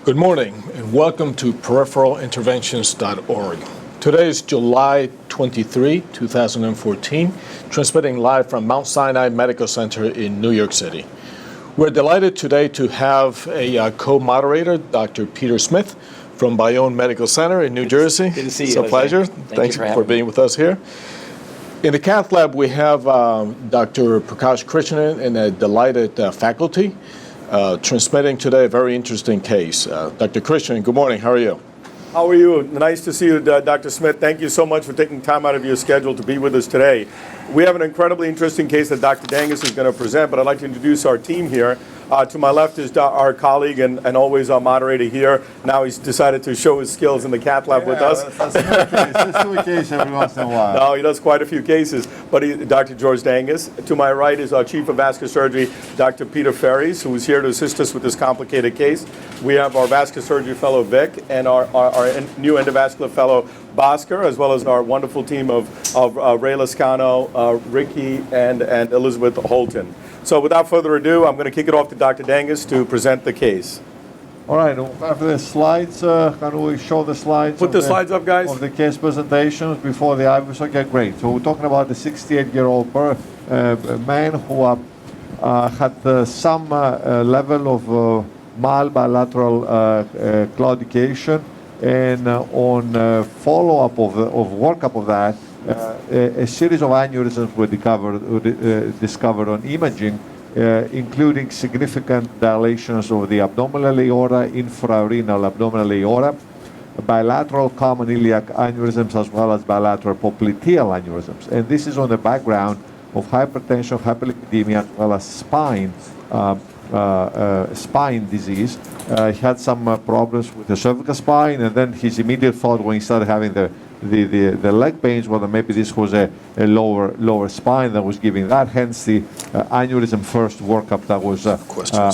Good morning and welcome to peripheраlinterventions.org. Today is July 23, 2014, transmitting live from Mount Sinai Medical Center in New York City. We're delighted today to have a co-moderator, Dr. Peter Smith from Bayonne Medical Center in New Jersey. Good to see you. It's a pleasure. Thanks for being with us here. In the cath lab, we have Dr. Prakash Krishnan and a delighted faculty. Transmitting today a very interesting case. Dr. Krishnan, good morning. How are you? How are you? Nice to see you, Dr. Smith. Thank you so much for taking time out of your schedule to be with us today. We have an incredibly interesting case that Dr. Dangus is going to present, but I'd like to introduce our team here. To my left is our colleague and always our moderator here. Now he's decided to show his skills in the cath lab with us. Let's do a case every once in a while. No, he does quite a few cases. But Dr. George Dangus. To my right is our Chief of Vascular Surgery, Dr. Peter Ferries, who is here to assist us with this complicated case. We have our Vascular Surgery Fellow, Vic, and our new Endovascular Fellow, Bhaskar, as well as our wonderful team of Ray Lascano, Ricky, and Elizabeth Holton. So without further ado, I'm going to kick it off to Dr. Dangus to present the case. All right, after the slides, can we show the slides? Put the slides up, guys. Of the case presentations before the IVs. Okay, great. So we're talking about the 68-year-old man who had some level of mild bilateral claudication, and on follow-up of workup of that, a series of aneurysms were discovered on imaging, including significant dilations of the abdominal aorta, infrarenal abdominal aorta, bilateral common iliac aneurysms, as well as bilateral popliteal aneurysms. And this is on the background of hypertension, hyperlipidemia, as well as spine disease. He had some problems with the cervical spine, and then his immediate thought when he started having the leg pains, well, maybe this was a lower spine that was giving that, hence the aneurysm first workup that was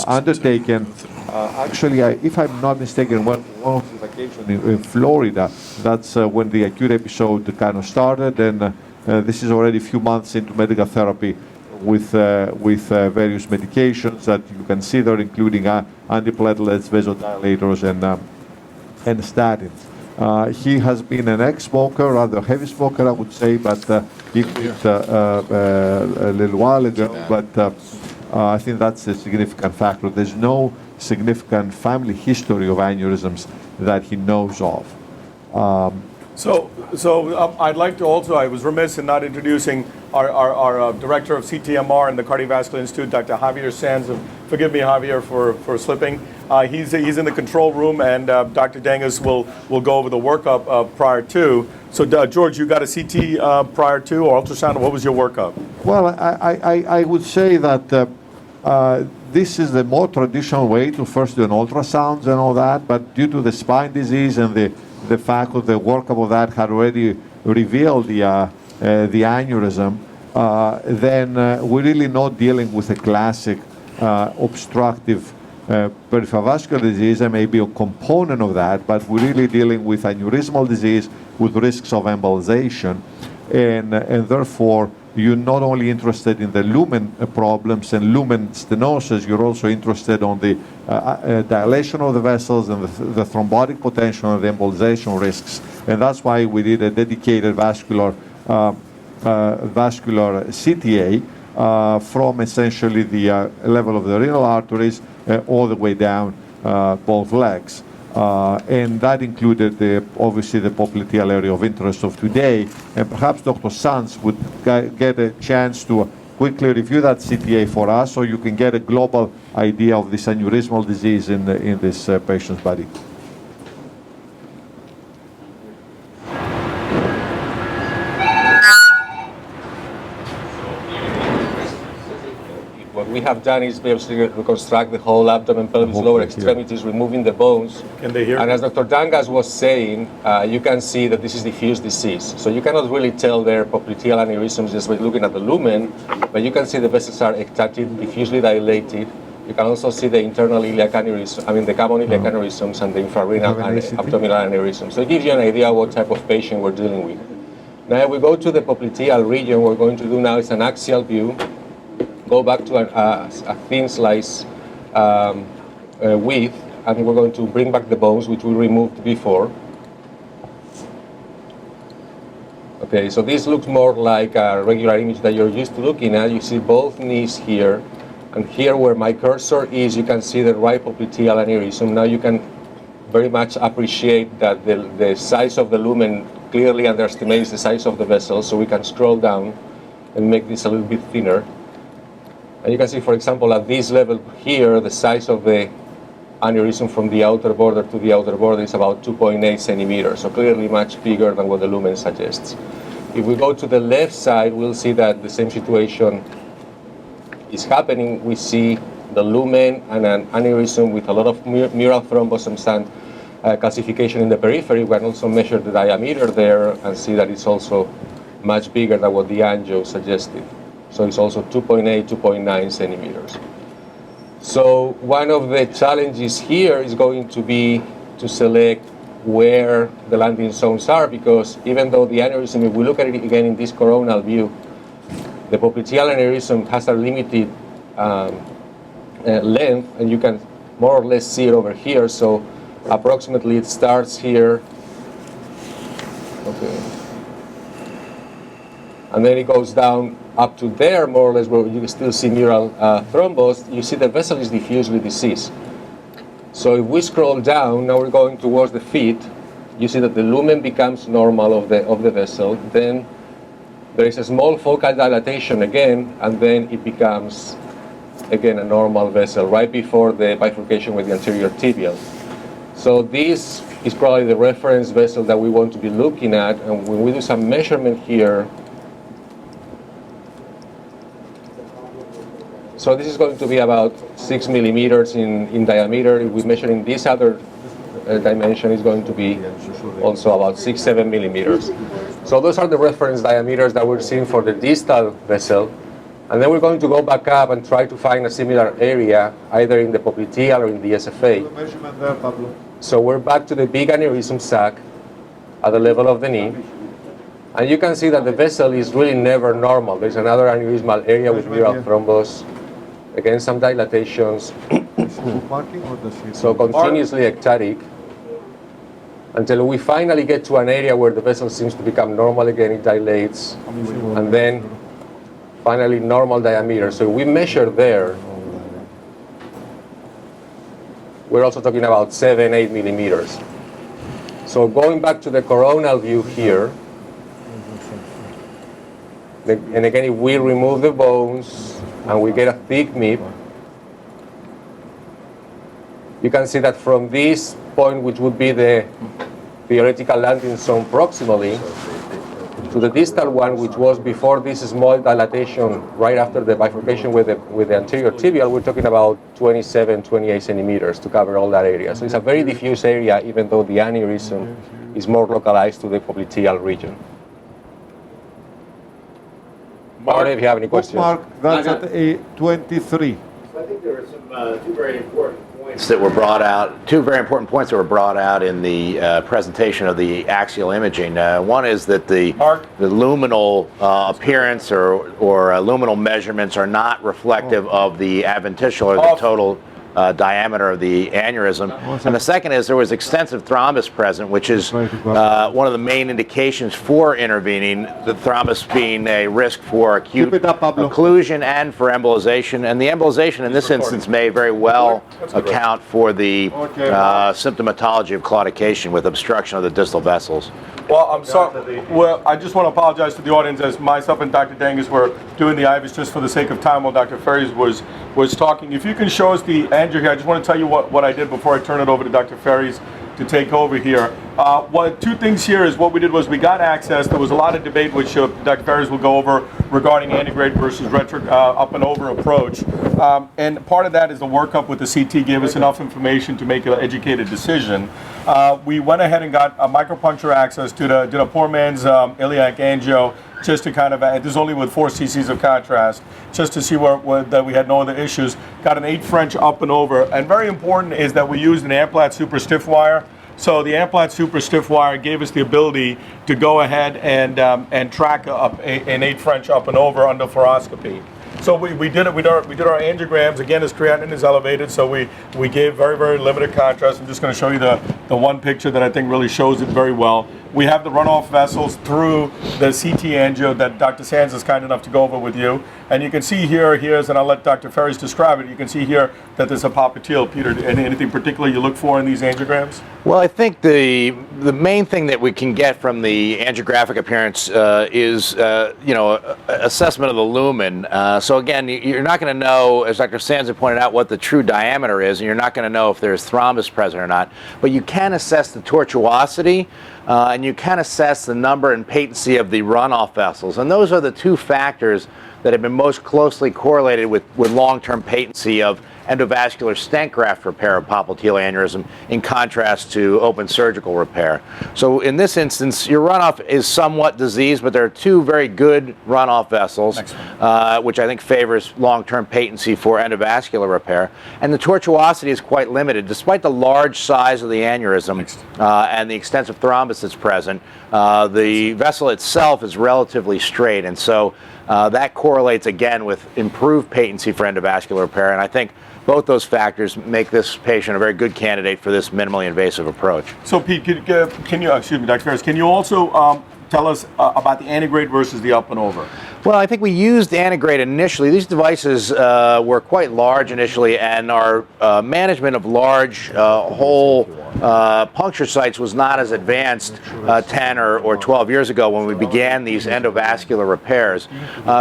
undertaken. Actually, if I'm not mistaken, one of the vacations in Florida, that's when the acute episode kind of started, and this is already a few months into medical therapy with various medications that you consider, including antiplatelets, vasodilators, and statins. He has been an ex-smoker, rather heavy smoker, I would say, but he quit a little while ago. But I think that's a significant factor. There's no significant family history of aneurysms that he knows of. So I'd like to also, I was remiss in not introducing our director of CTMR and the Cardiovascular Institute, Dr. Javier Sanz. Forgive me, Javier, for slipping. He's in the control room, and Dr. Dangus will go over the workup prior to. So, George, you got a CT prior to or ultrasound? What was your workup? Well, I would say that this is the more traditional way to first do an ultrasound and all that, but due to the spine disease and the fact that the workup of that had already revealed the aneurysm, then we're really not dealing with a classic obstructive peripheral vascular disease. There may be a component of that, but we're really dealing with aneurysmal disease with risks of embolization, and therefore you're not only interested in the lumen problems and lumen stenosis, you're also interested on the dilation of the vessels and the thrombotic potential and the embolization risks. And that's why we did a dedicated vascular CTA from essentially the level of the renal arteries all the way down both legs. And that included obviously the popliteal area of interest of today. And perhaps Dr. Sanz would get a chance to quickly review that CTA for us, so you can get a global idea of this aneurysmal disease in this patient's body. What we have done is basically reconstruct the whole abdomen, pelvis, lower extremities, removing the bones. Can they hear? And as Dr. Dangas was saying, you can see that this is diffuse disease. So you cannot really tell their popliteal aneurysms just by looking at the lumen, but you can see the vessels are ectatic, diffusely dilated. You can also see the internal iliac aneurysm, the common iliac aneurysms and the infrarenal and abdominal aneurysms. So it gives you an idea what type of patient we're dealing with. Now we go to the popliteal region. What we're going to do now is an axial view. Go back to a thin slice width and we're going to bring back the bones, which we removed before. Okay, so this looks more like a regular image that you're used to looking at. You see both knees here, and here where my cursor is, you can see the right popliteal aneurysm. Now you can very much appreciate that the size of the lumen clearly underestimates the size of the vessel, so we can scroll down and make this a little bit thinner. And you can see, for example, at this level here, the size of the aneurysm from the outer border to the outer border is about 2.8 centimeters, so clearly much bigger than what the lumen suggests. If we go to the left side, we'll see that the same situation is happening. We see the lumen and an aneurysm with a lot of mural thrombosums and calcification in the periphery. We can also measure the diameter there and see that it's also much bigger than what the angio suggested. So it's also 2.8, 2.9 centimeters. So one of the challenges here is going to be to select where the landing zones are, because even though the aneurysm, if we look at it again in this coronal view, the popliteal aneurysm has a limited length, and you can more or less see it over here. So approximately it starts here, okay, and then it goes down up to there, more or less, where you can still see mural thrombus. You see the vessel is diffusely diseased. So if we scroll down, now we're going towards the feet, you see that the lumen becomes normal of the vessel. Then there is a small focal dilatation again, and then it becomes again a normal vessel right before the bifurcation with the anterior tibial. So this is probably the reference vessel that we want to be looking at, and when we do some measurement here, so this is going to be about 6 millimeters in diameter. If we measure in this other dimension, it's going to be also about 6-7 millimeters. So those are the reference diameters that we're seeing for the distal vessel. And then we're going to go back up and try to find a similar area, either in the popliteal or in the SFA. Measurement there, Pablo. So we're back to the big aneurysm sac at the level of the knee. And you can see that the vessel is really never normal. There's another aneurysmal area with mural thrombus. Again, some dilatations. So continuously ectatic until we finally get to an area where the vessel seems to become normal again. It dilates, and then finally normal diameter. So we measure there. We're also talking about 7-8 millimeters. So going back to the coronal view here, and again, if we remove the bones and we get a thick MIP, you can see that from this point, which would be the theoretical landing zone proximally, to the distal one, which was before this small dilatation right after the bifurcation with the anterior tibial, we're talking about 27, 28 centimeters to cover all that area. So it's a very diffuse area, even though the aneurysm is more localized to the popliteal region. Mark, if you have any questions. Mark, that's at A23. I think there were some two very important points that were brought out. Two very important points that were brought out in the presentation of the axial imaging. One is that the luminal appearance or luminal measurements are not reflective of the adventitial or the total diameter of the aneurysm. And the second is there was extensive thrombus present, which is one of the main indications for intervening, the thrombus being a risk for acute occlusion and for embolization. And the embolization in this instance may very well account for the symptomatology of claudication with obstruction of the distal vessels. Well, I'm sorry. Well, I just want to apologize to the audience as myself and Dr. Dangus were doing the IVs just for the sake of time while Dr. Ferries was talking. If you can show us the angio here, I just want to tell you what I did before I turn it over to Dr. Ferries to take over here. Two things here is what we did was we got access. There was a lot of debate, which Dr. Ferries will go over regarding antegrade versus retro up and over approach. And part of that is the workup with the CT gave us enough information to make an educated decision. We went ahead and got a micropuncture access to did a poor man's iliac angio, just to kind of, this is only with 4 cc's of contrast, just to see that we had no other issues. Got an 8 French up and over. And very important is that we used an Amplat super stiff wire. So the Amplat super stiff wire gave us the ability to go ahead and track an 8 French up and over under fluoroscopy. So we did it. We did our angiograms. Again, his creatinine is elevated, so we gave very, very limited contrast. I'm just going to show you the one picture that I think really shows it very well. We have the runoff vessels through the CT angio that Dr. Sands is kind enough to go over with you. And you can see here's, and I'll let Dr. Ferries describe it, you can see here that there's a popliteal. Peter, anything particular you look for in these angiograms? Well, I think the main thing that we can get from the angiographic appearance is assessment of the lumen. So again, you're not going to know, as Dr. Sands had pointed out, what the true diameter is, and you're not going to know if there's thrombus present or not. But you can assess the tortuosity, and you can assess the number and patency of the runoff vessels, and those are the two factors that have been most closely correlated with long-term patency of endovascular stent graft repair of popliteal aneurysm in contrast to open surgical repair. So in this instance, your runoff is somewhat diseased, but there are two very good runoff vessels, which I think favors long-term patency for endovascular repair. And the tortuosity is quite limited. Despite the large size of the aneurysm and the extensive thrombus that's present, the vessel itself is relatively straight. And so that correlates again with improved patency for endovascular repair. And I think both those factors make this patient a very good candidate for this minimally invasive approach. So Pete, can you, excuse me, Dr. Ferris, can you also tell us about the antegrade versus the up and over? Well, I think we used antegrade initially. These devices were quite large initially, and our management of large whole puncture sites was not as advanced 10 or 12 years ago when we began these endovascular repairs.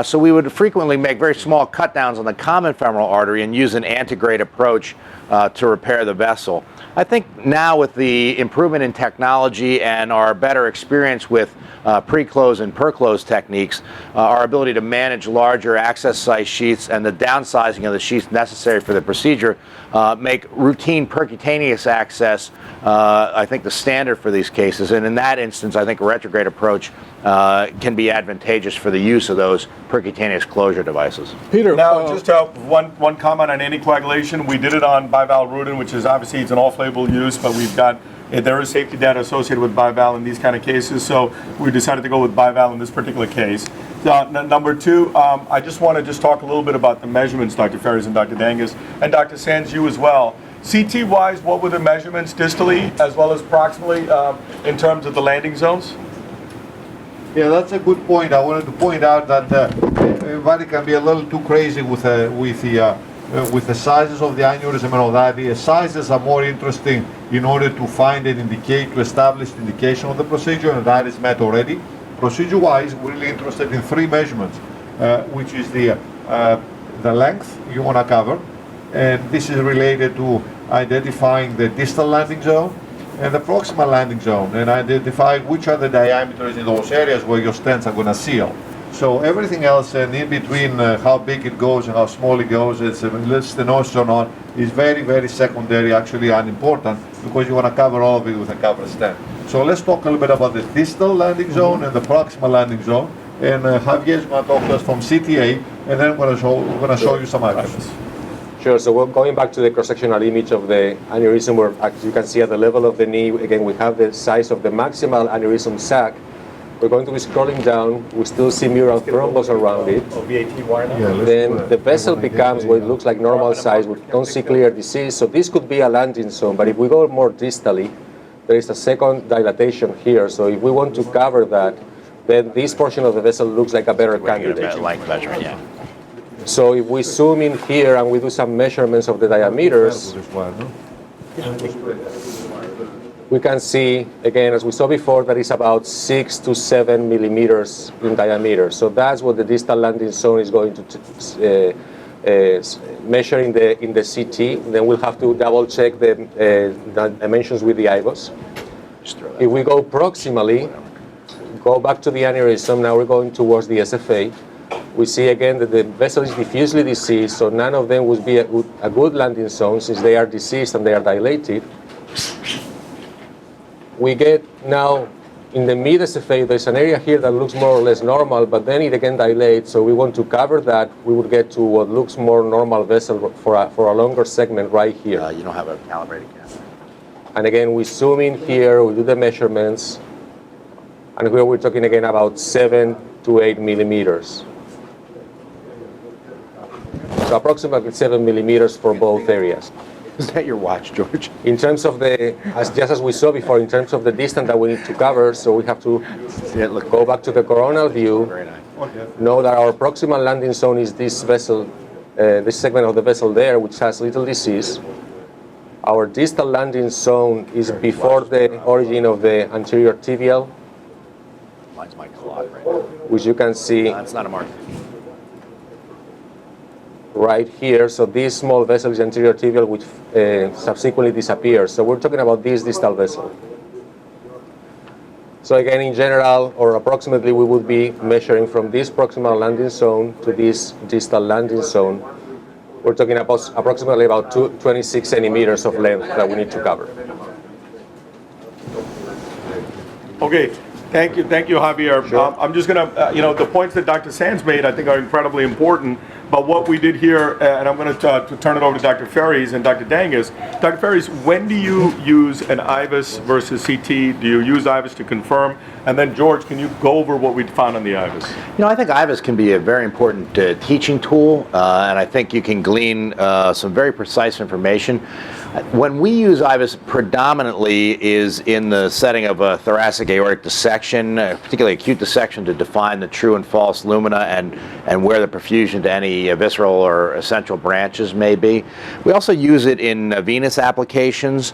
So we would frequently make very small cut downs on the common femoral artery and use an antegrade approach to repair the vessel. I think now with the improvement in technology and our better experience with pre-close and per-close techniques, our ability to manage larger access site sheaths and the downsizing of the sheaths necessary for the procedure make routine percutaneous access, I think, the standard for these cases. And in that instance, I think a retrograde approach can be advantageous for the use of those percutaneous closure devices. Peter, now just one comment on anticoagulation. We did it on bivalirudin, which is obviously it's an off-label use, but we've got there is safety data associated with bival in these kind of cases, so we decided to go with bival in this particular case. Number two, I just want to talk a little bit about the measurements, Dr. Ferries and Dr. Dangas, and Dr. Sands, you as well. CT-wise, what were the measurements distally as well as proximally in terms of the landing zones? Yeah, that's a good point. I wanted to point out that everybody can be a little too crazy with the sizes of the aneurysm and all that. The sizes are more interesting in order to find and to establish the indication of the procedure, and that is met already. Procedure-wise, we're really interested in three measurements, which is the length you want to cover, and this is related to identifying the distal landing zone and the proximal landing zone, and identify which are the diameters in those areas where your stents are going to seal. So everything else, and in between how big it goes and how small it goes, it's stenosis or not, is very, very secondary, actually unimportant, because you want to cover all of it with a cover stent. So let's talk a little bit about the distal landing zone and the proximal landing zone. And Javier is going to talk to us from CTA, and then we're going to show you some actions. Sure, so we're going back to the cross-sectional image of the aneurysm, where, as you can see at the level of the knee, again, we have the size of the maximal aneurysm sac. We're going to be scrolling down. We still see mural thrombus around it. Then the vessel becomes what it looks like normal size. We don't see clear disease. So this could be a landing zone. But if we go more distally, there is a second dilatation here. So if we want to cover that, then this portion of the vessel looks like a better candidate. Length measurement, yeah. So if we zoom in here and we do some measurements of the diameters, we can see, again, as we saw before, that is about 6 to 7 millimeters in diameter. So that's what the distal landing zone is going to measure in the CT. Then we'll have to double check the dimensions with the IVUS. If we go proximally, go back to the aneurysm, now we're going towards the SFA. We see again that the vessel is diffusely diseased, so none of them would be a good landing zone since they are diseased and they are dilated. We get now in the mid-SFA, there's an area here that looks more or less normal, but then it again dilates, so we want to cover that. We would get to what looks more normal vessel for a longer segment right here. You don't have a calibrated camera. And again, we zoom in here, we do the measurements, and here we're talking again about 7 to 8 millimeters. So approximately 7 millimeters for both areas. Is that your watch, George? In terms of just as we saw before, in terms of the distance that we need to cover, so we have to go back to the coronal view, Very nice. know that our proximal landing zone is this vessel, this segment of the vessel there, which has little disease. Our distal landing zone is before the origin of the anterior tibial, Mine's my clock right now. which you can see That's not a mark. right here. So this small vessel is anterior tibial, which subsequently disappears. So we're talking about this distal vessel. So again, in general, or approximately, we would be measuring from this proximal landing zone to this distal landing zone. We're talking about approximately about 26 centimeters of length that we need to cover. Okay, thank you, Javier. Sure. I'm just gonna, the points that Dr. Sands made, I think, are incredibly important. But what we did here, and I'm going to turn it over to Dr. Ferries and Dr. Dangas. Dr. Ferries, when do you use an IVUS versus CT? Do you use IVUS to confirm? And then George, can you go over what we found on the IVUS? I think IVUS can be a very important teaching tool, and I think you can glean some very precise information. When we use IVUS predominantly is in the setting of a thoracic aortic dissection, particularly acute dissection, to define the true and false lumina and where the perfusion to any visceral or central branches may be. We also use it in venous applications,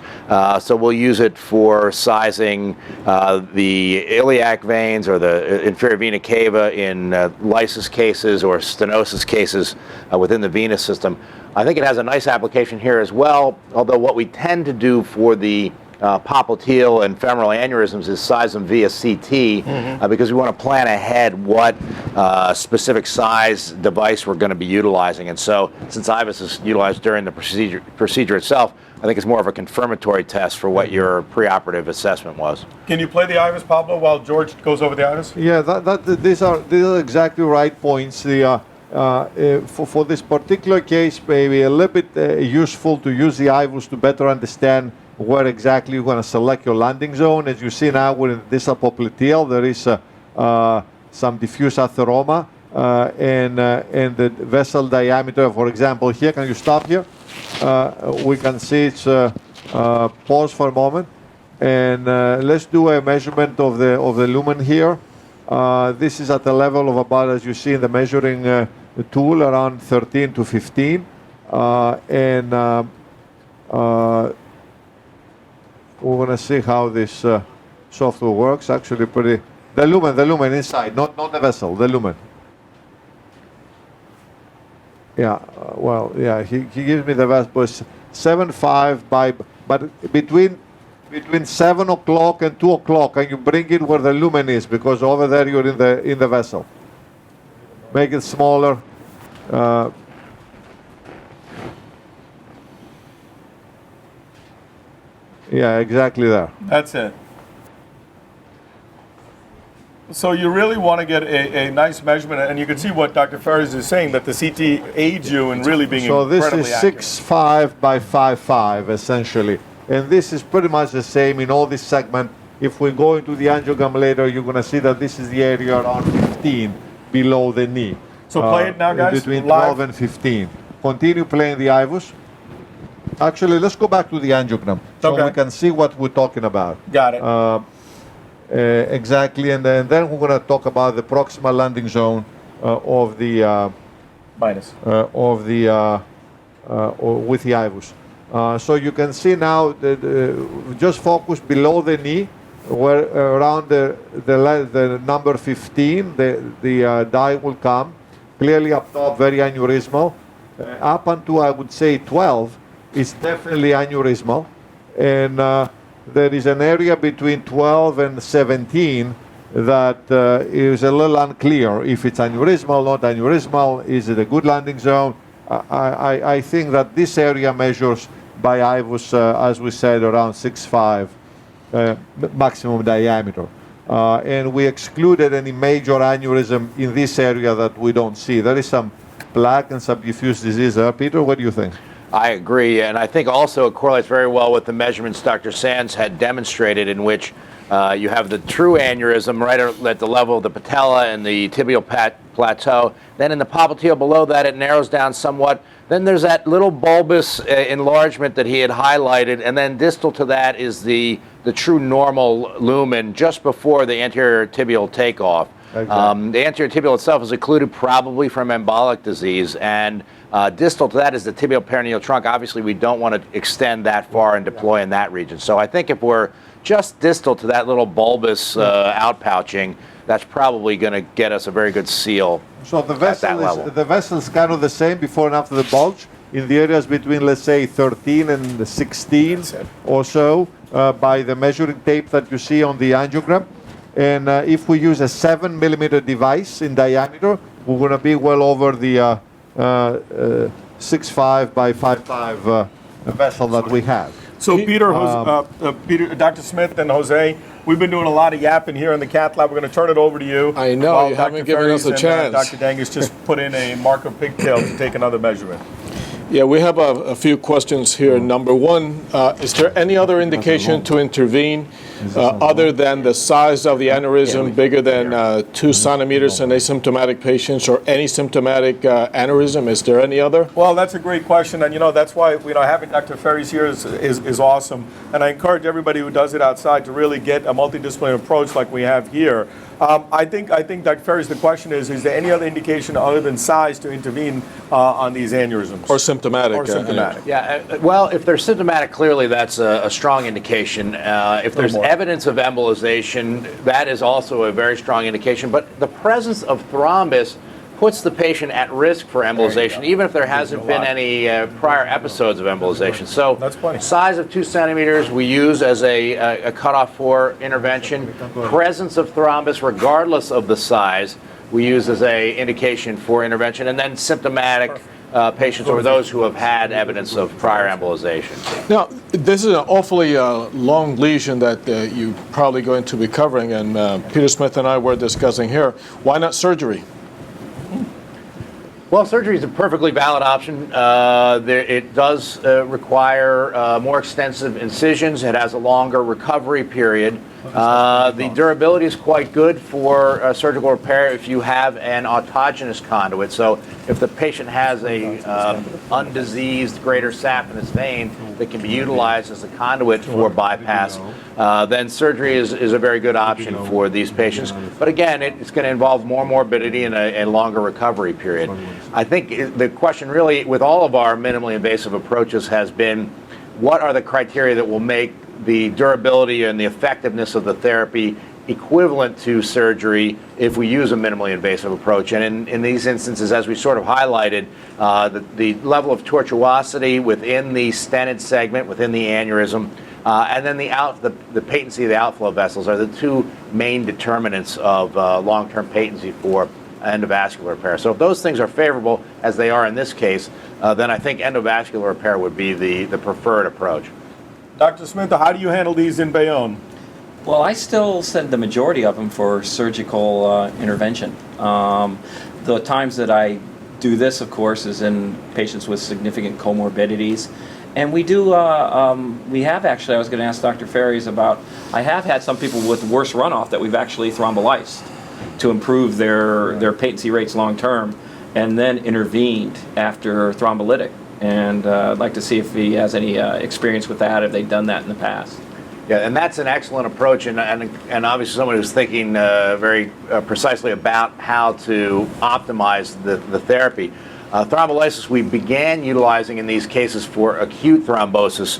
so we'll use it for sizing the iliac veins or the inferior vena cava in lysis cases or stenosis cases within the venous system. I think it has a nice application here as well, although what we tend to do for the popliteal and femoral aneurysms is size them via CT because we want to plan ahead what specific size device we're going to be utilizing. And so since IVUS is utilized during the procedure itself, I think it's more of a confirmatory test for what your preoperative assessment was. Can you play the IVUS, Pablo, while George goes over the IVUS? Yeah, these are exactly right points. For this particular case, maybe a little bit useful to use the IVUS to better understand where exactly you're going to select your landing zone. As you see now, with this popliteal, there is some diffuse atheroma and the vessel diameter. For example, here, can you stop here? We can see it's pause for a moment, and let's do a measurement of the lumen here. This is at the level of about, as you see in the measuring tool, around 13 to 15, and we're going to see how this software works. Actually, the lumen inside, not the vessel, the lumen. Yeah, well, yeah, he gives me the vessel, but 7.5 but between 7 o'clock and 2 o'clock, and you bring it where the lumen is, because over there you're in the vessel. Make it smaller. Yeah, exactly there. That's it. So you really want to get a nice measurement, and you can see what Dr. Ferries is saying, that the CT aids you in really being incredibly accurate. So this is 6.5 by 5.5, essentially. And this is pretty much the same in all this segment. If we go into the angiogram later, you're going to see that this is the area around 15 below the knee. So play it now, guys. Between Live. 12 and 15. Continue playing the IVUS. Actually, let's go back to the angiogram so we can see what we're talking about. Got it. Exactly, and then we're going to talk about the proximal landing zone of the Minus. with the IVUS. So you can see now that just focus below the knee, where around the number 15, the dye will come. Clearly up top, very aneurysmal. Up until, I would say, 12 is definitely aneurysmal, and there is an area between 12 and 17 that is a little unclear if it's aneurysmal, not aneurysmal. Is it a good landing zone? I think that this area measures by IVUS, as we said, around 6.5 maximum diameter. And we excluded any major aneurysm in this area that we don't see. There is some plaque and some diffuse disease there. Peter, what do you think? I agree, and I think also it correlates very well with the measurements Dr. Sands had demonstrated, in which you have the true aneurysm right at the level of the patella and the tibial plateau. Then in the popliteal below that, it narrows down somewhat. Then there's that little bulbous enlargement that he had highlighted, and then distal to that is the true normal lumen just before the anterior tibial takeoff. Okay. The anterior tibial itself is occluded probably from embolic disease, and distal to that is the tibial peroneal trunk. Obviously, we don't want to extend that far and deploy in that region. So I think if we're just distal to that little bulbous outpouching, that's probably going to get us a very good seal. So the vessel is kind of the same before and after the bulge in the areas between, let's say, 13 and 16 or so by the measuring tape that you see on the angiogram. And if we use a 7 millimeter device in diameter, we're going to be well over the 6.5 by 5.5 vessel that we have. So Peter, Dr. Smith and Jose, we've been doing a lot of yapping here in the cath lab. We're going to turn it over to you. I know, you haven't given us a chance. Dr. Dangus just put in a marker pigtail to take another measurement. Yeah, we have a few questions here. Number one, is there any other indication to intervene other than the size of the aneurysm bigger than 2 centimeters in asymptomatic patients, or any symptomatic aneurysm? Is there any other? Well, that's a great question, and that's why having Dr. Ferries here is awesome. And I encourage everybody who does it outside to really get a multidisciplinary approach like we have here. I think Dr. Ferries, the question is there any other indication other than size to intervene on these aneurysms? Or symptomatic. Yeah, well, if they're symptomatic, clearly that's a strong indication. If there's evidence of embolization, that is also a very strong indication. But the presence of thrombus puts the patient at risk for embolization, even if there hasn't been any prior episodes of embolization. So size of 2 centimeters we use as a cutoff for intervention. Presence of thrombus, regardless of the size, we use as a indication for intervention. And then symptomatic patients or those who have had evidence of prior embolization. Now, this is an awfully long lesion that you're probably going to be covering, and Peter Smith and I were discussing here. Why not surgery? Well, surgery is a perfectly valid option. It does require more extensive incisions. It has a longer recovery period. The durability is quite good for surgical repair if you have an autogenous conduit. So if the patient has a undiseased greater saphenous vein that can be utilized as a conduit for bypass, then surgery is a very good option for these patients. But again, it's going to involve more morbidity and a longer recovery period. I think the question really with all of our minimally invasive approaches has been, what are the criteria that will make the durability and the effectiveness of the therapy equivalent to surgery if we use a minimally invasive approach? And in these instances, as we sort of highlighted, the level of tortuosity within the stented segment, within the aneurysm, and then the patency of the outflow vessels are the two main determinants of long-term patency for endovascular repair. So if those things are favorable, as they are in this case, then I think endovascular repair would be the preferred approach. Dr. Smith, how do you handle these in Bayonne? Well, I still send the majority of them for surgical intervention. The times that I do this, of course, is in patients with significant comorbidities. And we do, we have actually, I was going to ask Dr. Ferries about, I have had some people with worse runoff that we've actually thrombolyzed to improve their patency rates long term, and then intervened after thrombolytic. And I'd like to see if he has any experience with that, if they've done that in the past. Yeah, and that's an excellent approach, and obviously someone who's thinking very precisely about how to optimize the therapy. Thrombolysis we began utilizing in these cases for acute thrombosis,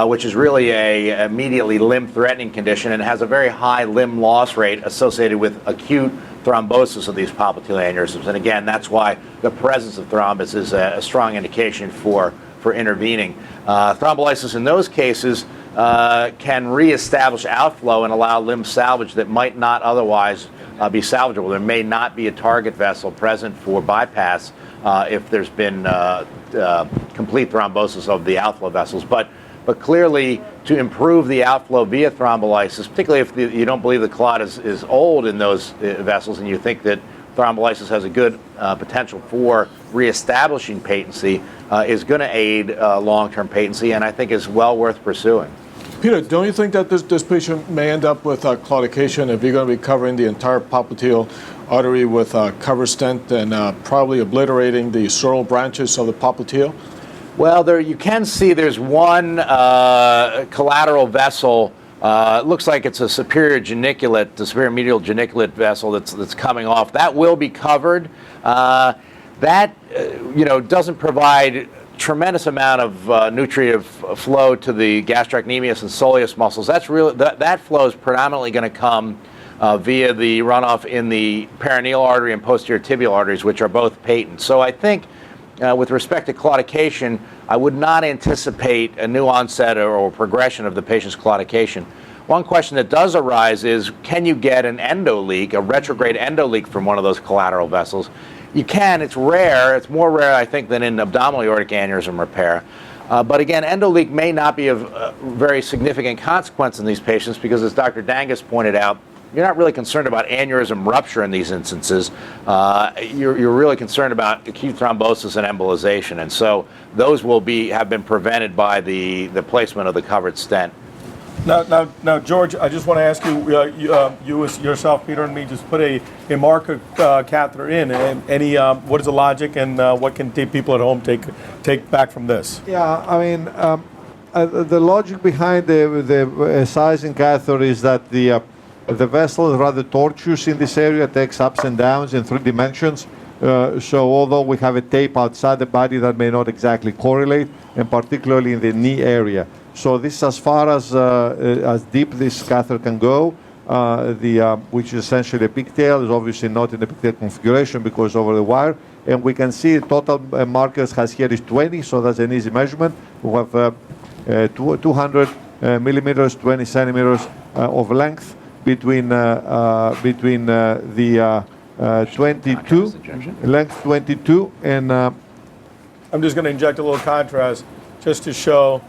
which is really a immediately limb-threatening condition and has a very high limb loss rate associated with acute thrombosis of these popliteal aneurysms. And again, that's why the presence of thrombus is a strong indication for intervening. Thrombolysis in those cases can reestablish outflow and allow limb salvage that might not otherwise be salvageable. There may not be a target vessel present for bypass if there's been complete thrombosis of the outflow vessels. But clearly, to improve the outflow via thrombolysis, particularly if you don't believe the clot is old in those vessels and you think that thrombolysis has a good potential for reestablishing patency, is going to aid long-term patency, and I think is well worth pursuing. Peter, don't you think that this patient may end up with claudication if you're going to be covering the entire popliteal artery with a cover stent and probably obliterating the sural branches of the popliteal? Well, there you can see there's one collateral vessel. It looks like it's a superior geniculate, the superior medial geniculate vessel that's coming off. That will be covered. That doesn't provide tremendous amount of nutritive flow to the gastrocnemius and soleus muscles. That's really that flow is predominantly going to come via the runoff in the perineal artery and posterior tibial arteries, which are both patent. So I think with respect to claudication, I would not anticipate a new onset or progression of the patient's claudication. One question that does arise is, can you get an endoleak, a retrograde endoleak from one of those collateral vessels? You can. It's rare. It's more rare, I think, than in abdominal aortic aneurysm repair. But again, endoleak may not be of very significant consequence in these patients because, as Dr. Dangus pointed out, you're not really concerned about aneurysm rupture in these instances. You're really concerned about acute thrombosis and embolization, and so those will have been prevented by the placement of the covered stent. Now, George, I just want to ask you, yourself, Peter, and me, just put a marker catheter in. What is the logic, and what can people at home take back from this? Yeah, I mean, the logic behind the sizing catheter is that the vessel is rather tortuous in this area, takes ups and downs in 3 dimensions. So although we have a tape outside the body, that may not exactly correlate, and particularly in the knee area. So this is as far as deep this catheter can go, which is essentially a pigtail. Is obviously not in the pigtail configuration because over the wire. And we can see the total markers has here is 20, so that's an easy measurement. We have 200 millimeters, 20 centimeters of length between the 22, length 22, and I'm just going to inject a little contrast just to show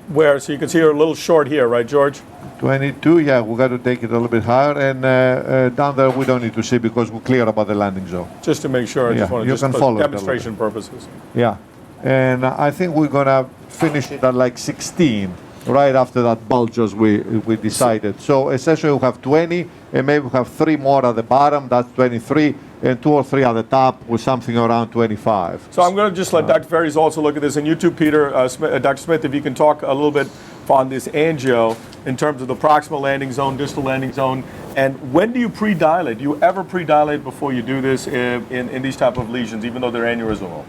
where, so you can see her a little short here, right, George? 22, yeah, we got to take it a little bit higher, and down there we don't need to see because we're clear about the landing zone. Just to make sure, I just want to just for demonstration purposes. Yeah, and I think we're gonna finish it at like 16, right after that bulge as we decided. So essentially we have 20, and maybe we have 3 more at the bottom, that's 23, and 2 or 3 at the top with something around 25. So I'm going to just let Dr. Ferries also look at this, and you too, Peter, Dr. Smith, if you can talk a little bit on this angio in terms of the proximal landing zone, distal landing zone, and when do you pre-dilate? Do you ever pre-dilate before you do this in these type of lesions, even though they're aneurysmal?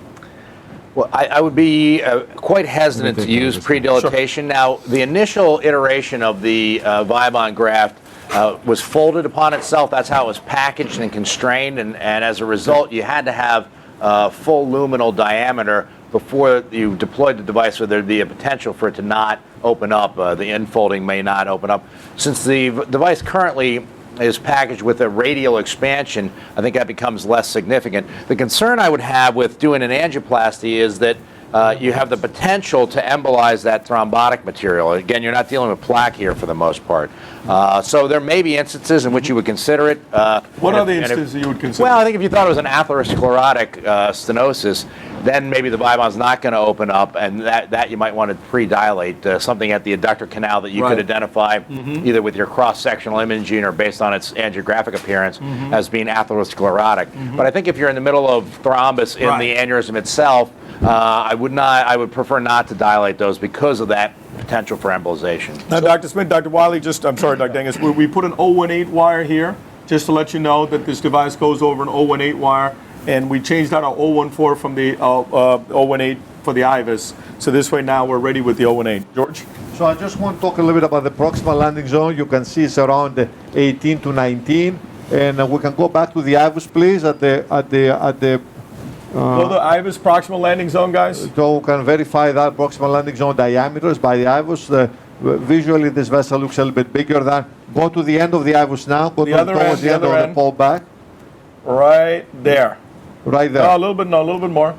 Well, I would be quite hesitant to use pre-dilatation. Sure. Now, the initial iteration of the Viabond graft was folded upon itself. That's how it was packaged and constrained, and as a result, you had to have full luminal diameter before you deployed the device, so there'd be a potential for it to not open up. The infolding may not open up. Since the device currently is packaged with a radial expansion, I think that becomes less significant. The concern I would have with doing an angioplasty is that you have the potential to embolize that thrombotic material. Again, you're not dealing with plaque here for the most part. So there may be instances in which you would consider it. What are the instances you would consider? Well, I think if you thought it was an atherosclerotic stenosis, then maybe the Viabond's not going to open up, and that you might want to pre-dilate, something at the adductor canal that you could identify either with your cross-sectional imaging or based on its angiographic appearance as being atherosclerotic. But I think if you're in the middle of thrombus in the aneurysm itself, I would prefer not to dilate those because of that potential for embolization. Now, Dr. Smith, Dr. Wiley, I'm sorry, Dr. Dangus, we put an 018 wire here just to let you know that this device goes over an 018 wire, and we changed out our 014 from the 018 for the IVUS. So this way now we're ready with the 018. George? So I just want to talk a little bit about the proximal landing zone. You can see it's around 18 to 19, and we can go back to the IVUS, please, at the Go to the IVUS proximal landing zone, guys. So we can verify that proximal landing zone diameters by the IVUS. Visually, this vessel looks a little bit bigger than. Go to the end of the IVUS now. Go the other end, the end of the pole back. Right there. Right there. No, a little bit more.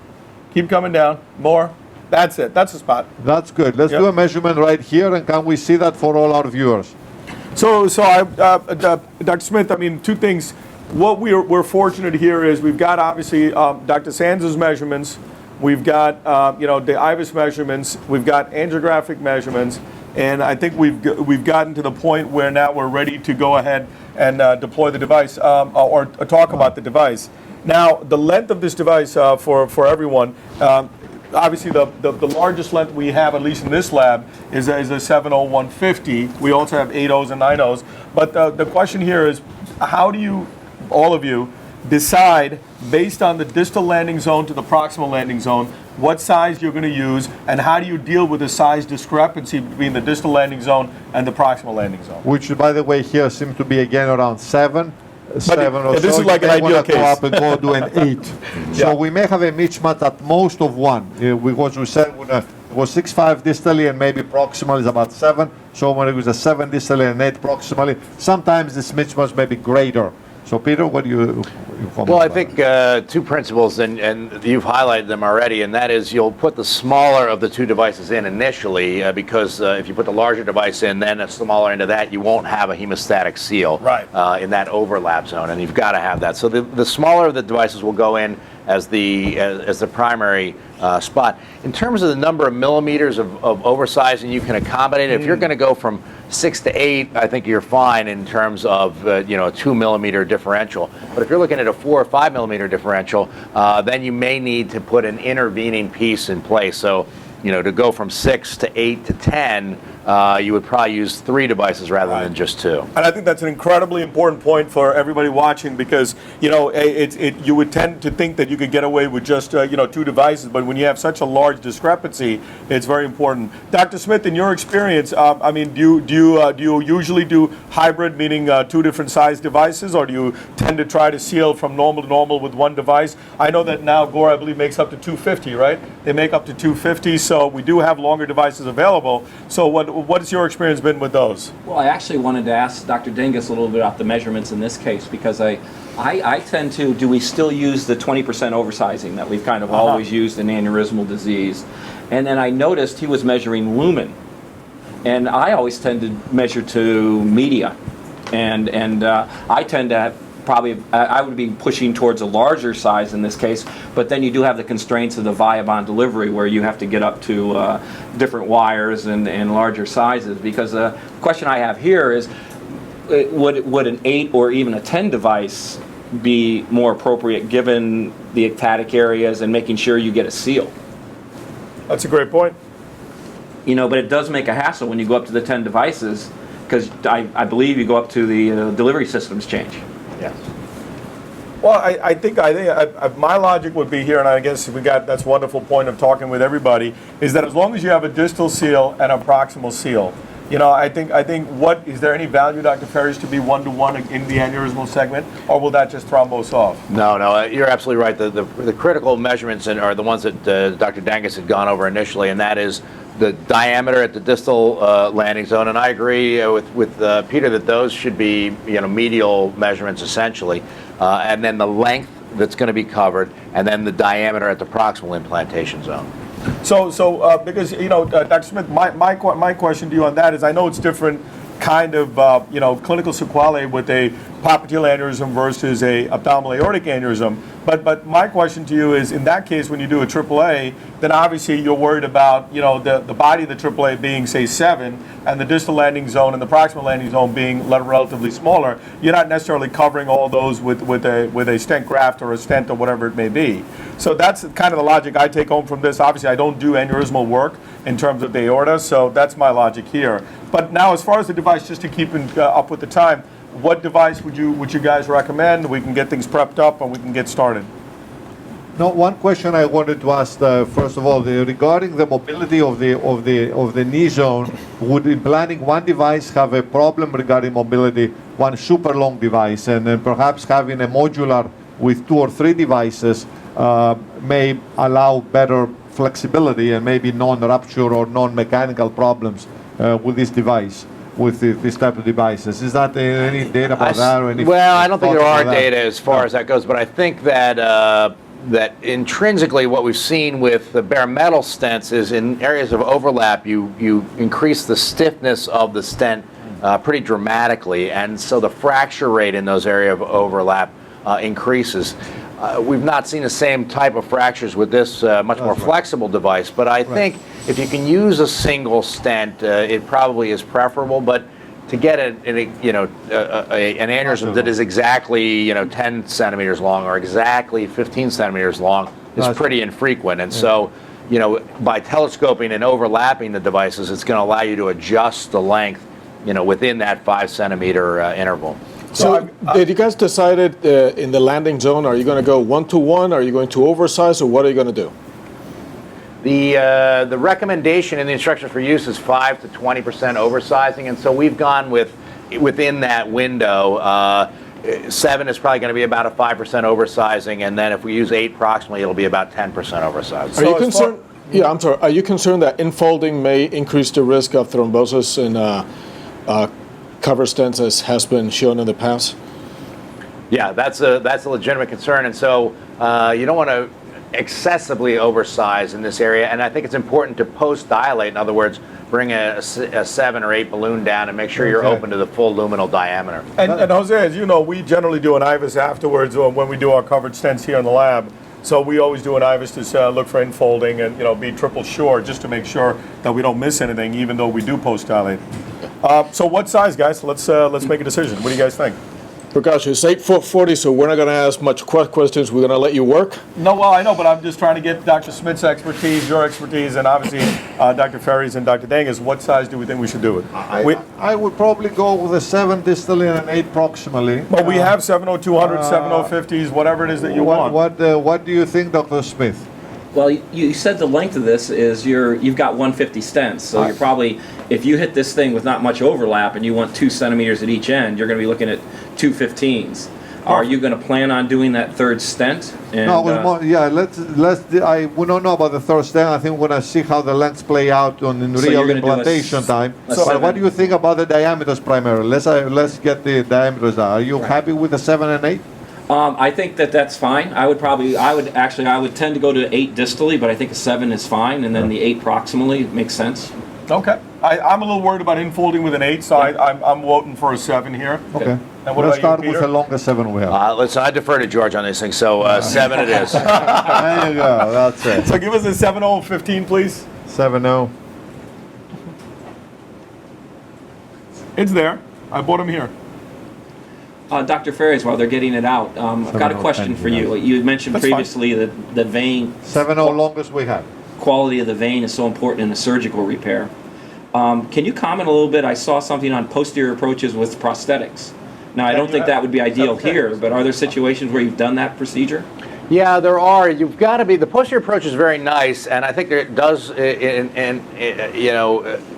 Keep coming down. More. That's it. That's the spot. That's good. Let's do a measurement right here, and can we see that for all our viewers? So Dr. Smith, I mean, 2 things. What we're fortunate here is we've got obviously Dr. Sands' measurements we've got the IVUS measurements, we've got angiographic measurements, and I think we've gotten to the point where now we're ready to go ahead and deploy the device or talk about the device. Now, the length of this device for everyone, obviously the largest length we have, at least in this lab, is a 70150. We also have 8Os and 9Os. But the question here is, how do you, all of you, decide based on the distal landing zone to the proximal landing zone what size you're going to use, and how do you deal with the size discrepancy between the distal landing zone and the proximal landing zone? Which, by the way, here seems to be again around 7 or this so. is like an ideal Go case. up and go to an 8. So we may have a mismatch at most of 1, because we said when it was 6.5 distally and maybe proximal is about 7. So when it was a 7 distally and 8 proximally, sometimes this mismatch may be greater. So Peter, what do you comment? Well, I about think two principles, and you've highlighted them already, and that is you'll put the smaller of the two devices in initially, because if you put the larger device in, then a smaller into that, you won't have a hemostatic seal in that overlap zone, and you've got to have that. So the smaller of the devices will go in as the primary spot. In terms of the number of millimeters of oversizing you can accommodate, if you're going to go from 6 to 8, I think you're fine in terms of a 2 millimeter differential. But if you're looking at a 4 or 5 millimeter differential, then you may need to put an intervening piece in place. So, to go from 6 to 8 to 10, you would probably use 3 devices rather than just 2. And I think that's an incredibly important point for everybody watching, because you would tend to think that you could get away with just 2 devices, but when you have such a large discrepancy, it's very important. Dr. Smith, in your experience, do you usually do hybrid, meaning 2 different size devices, or do you tend to try to seal from normal to normal with 1 device? I know that now Gore, I believe, makes up to 250, right? They make up to 250, so we do have longer devices available. So what has your experience been with those? Well, I actually wanted to ask Dr. Dingus a little bit about the measurements in this case, because I tend to, do we still use the 20% oversizing that we've kind of always used in aneurysmal disease? And then I noticed he was measuring lumen, and I always tend to measure to media, and I tend to I would be pushing towards a larger size in this case, but then you do have the constraints of the Viabond delivery where you have to get up to different wires and larger sizes. Because the question I have here is, would an 8 or even a 10 device be more appropriate given the ectatic areas and making sure you get a seal? That's a great point. But it does make a hassle when you go up to the 10 devices, because I believe you go up to the delivery systems change. Yes. Well, I think my logic would be here, and I guess that's a wonderful point of talking with everybody, is that as long as you have a distal seal and a proximal seal, I think is there any value, Dr. Ferries, to be 1-to-1 in the aneurysmal segment, or will that just thrombose off? No, you're absolutely right. The critical measurements are the ones that Dr. Dangus had gone over initially, and that is the diameter at the distal landing zone. And I agree with Peter that those should be medial measurements essentially, and then the length that's going to be covered, and then the diameter at the proximal implantation zone. So because Dr. Smith, my question to you on that is, I know it's different kind of clinical sequelae with a popliteal aneurysm versus a abdominal aortic aneurysm. But my question to you is, in that case, when you do a AAA, then obviously you're worried about the body of the AAA being, say, 7, and the distal landing zone and the proximal landing zone being relatively smaller. You're not necessarily covering all those with a stent graft or a stent or whatever it may be. So that's kind of the logic I take home from this. Obviously, I don't do aneurysmal work in terms of the aorta, so that's my logic here. But now, as far as the device, just to keep up with the time, what device would you guys recommend? We can get things prepped up and we can get started. No, one question I wanted to ask, first of all, regarding the mobility of the knee zone, would implanting 1 device have a problem regarding mobility, 1 super long device, and then perhaps having a modular with 2 or 3 devices may allow better flexibility and maybe non-rupture or non-mechanical problems with this device? With this type of devices. Is that any data about that? Or any I don't think there are data as far as that goes, but I think that that intrinsically what we've seen with the bare metal stents is in areas of overlap, you increase the stiffness of the stent pretty dramatically, and so the fracture rate in those areas of overlap increases. we've not seen the same type of fractures with this much more flexible device. But I think if you can use a single stent, it probably is preferable. But to get an aneurysm that is exactly 10 centimeters long or exactly 15 centimeters long is pretty infrequent. And so, by telescoping and overlapping the devices, it's going to allow you to adjust the length, within that 5 centimeter interval. So, did you guys decided in the landing zone? Are you going to go 1-to-1? Are you going to oversize, or what are you going to do? The recommendation in the instructions for use is 5 to 20% oversizing, and so we've gone within that window. 7 is probably going to be about a 5% oversizing, and then if we use 8 proximally, it'll be about 10% oversizing. Are you concerned? Yeah, I'm sorry. Are you concerned that infolding may increase the risk of thrombosis in cover stents, as has been shown in the past? Yeah, that's a legitimate concern, and so you don't want to excessively oversize in this area, and I think it's important to post-dilate. In other words, bring a 7 or 8 balloon down and make sure you're open to the full luminal diameter. And Jose, as you know, we generally do an IVUS afterwards when we do our covered stents here in the lab. So we always do an IVUS to look for infolding and be triple sure, just to make sure that we don't miss anything, even though we do post-dilate. So what size, guys? Let's make a decision. What do you guys think? Prakash, it's 8'40", so we're not going to ask much questions. We're going to let you work. No, well, I know, but I'm just trying to get Dr. Smith's expertise, your expertise, and obviously Dr. Ferry's and Dr. Dangas. What size do we think we should do it? I would probably go with a 7 distally and an 8 proximally. But we have 70200s, 750s, whatever it is that you want. What do you think, Dr. Smith? Well, you said the length of this is you've got 150 stents, so you're probably, if you hit this thing with not much overlap and you want 2 centimeters at each end, you're going to be looking at 215s. Are you going to plan on doing that third stent? And, no, we don't know about the third stent. I think we're going to see how the lengths play out in real implantation time. So what do you think about the diameters primarily? Let's get the diameters down. Are you happy with the 7 and 8? I think that's fine. I would tend to go to 8 distally, but I think a 7 is fine, and then the 8 proximally makes sense. Okay. I'm a little worried about infolding with an 8, so I'm voting for a 7 here. Okay. And what Let's about start you, with Peter? the longest 7 we have. Listen, I defer to George on these things, so 7 it is. There you go. That's it. So give us a 7.015, please. 7.0. It's there. I bought them here. Dr. Ferries, while they're getting it out, I've got a question for you. You had mentioned That's previously that the vein 7.0 longest we have. quality of the vein is so important in the surgical repair. Can you comment a little bit? I saw something on posterior approaches with prosthetics. Now, I don't think that would be ideal here, but are there situations where you've done that procedure? Yeah, there are. You've got to be. The posterior approach is very nice, and I think it does,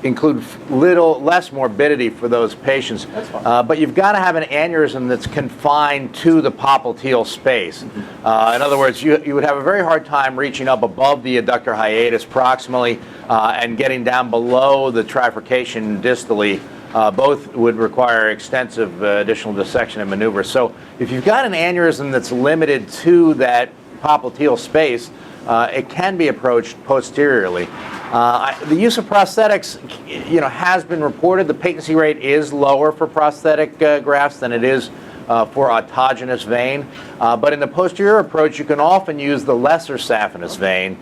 include less morbidity for those patients. That's fine. But you've got to have an aneurysm that's confined to the popliteal space. In other words, you would have a very hard time reaching up above the adductor hiatus proximally and getting down below the trifurcation distally. Both would require extensive additional dissection and maneuver. So if you've got an aneurysm that's limited to that popliteal space, it can be approached posteriorly. The use of prosthetics, has been reported. The patency rate is lower for prosthetic grafts than it is for autogenous vein. But in the posterior approach, you can often use the lesser saphenous vein,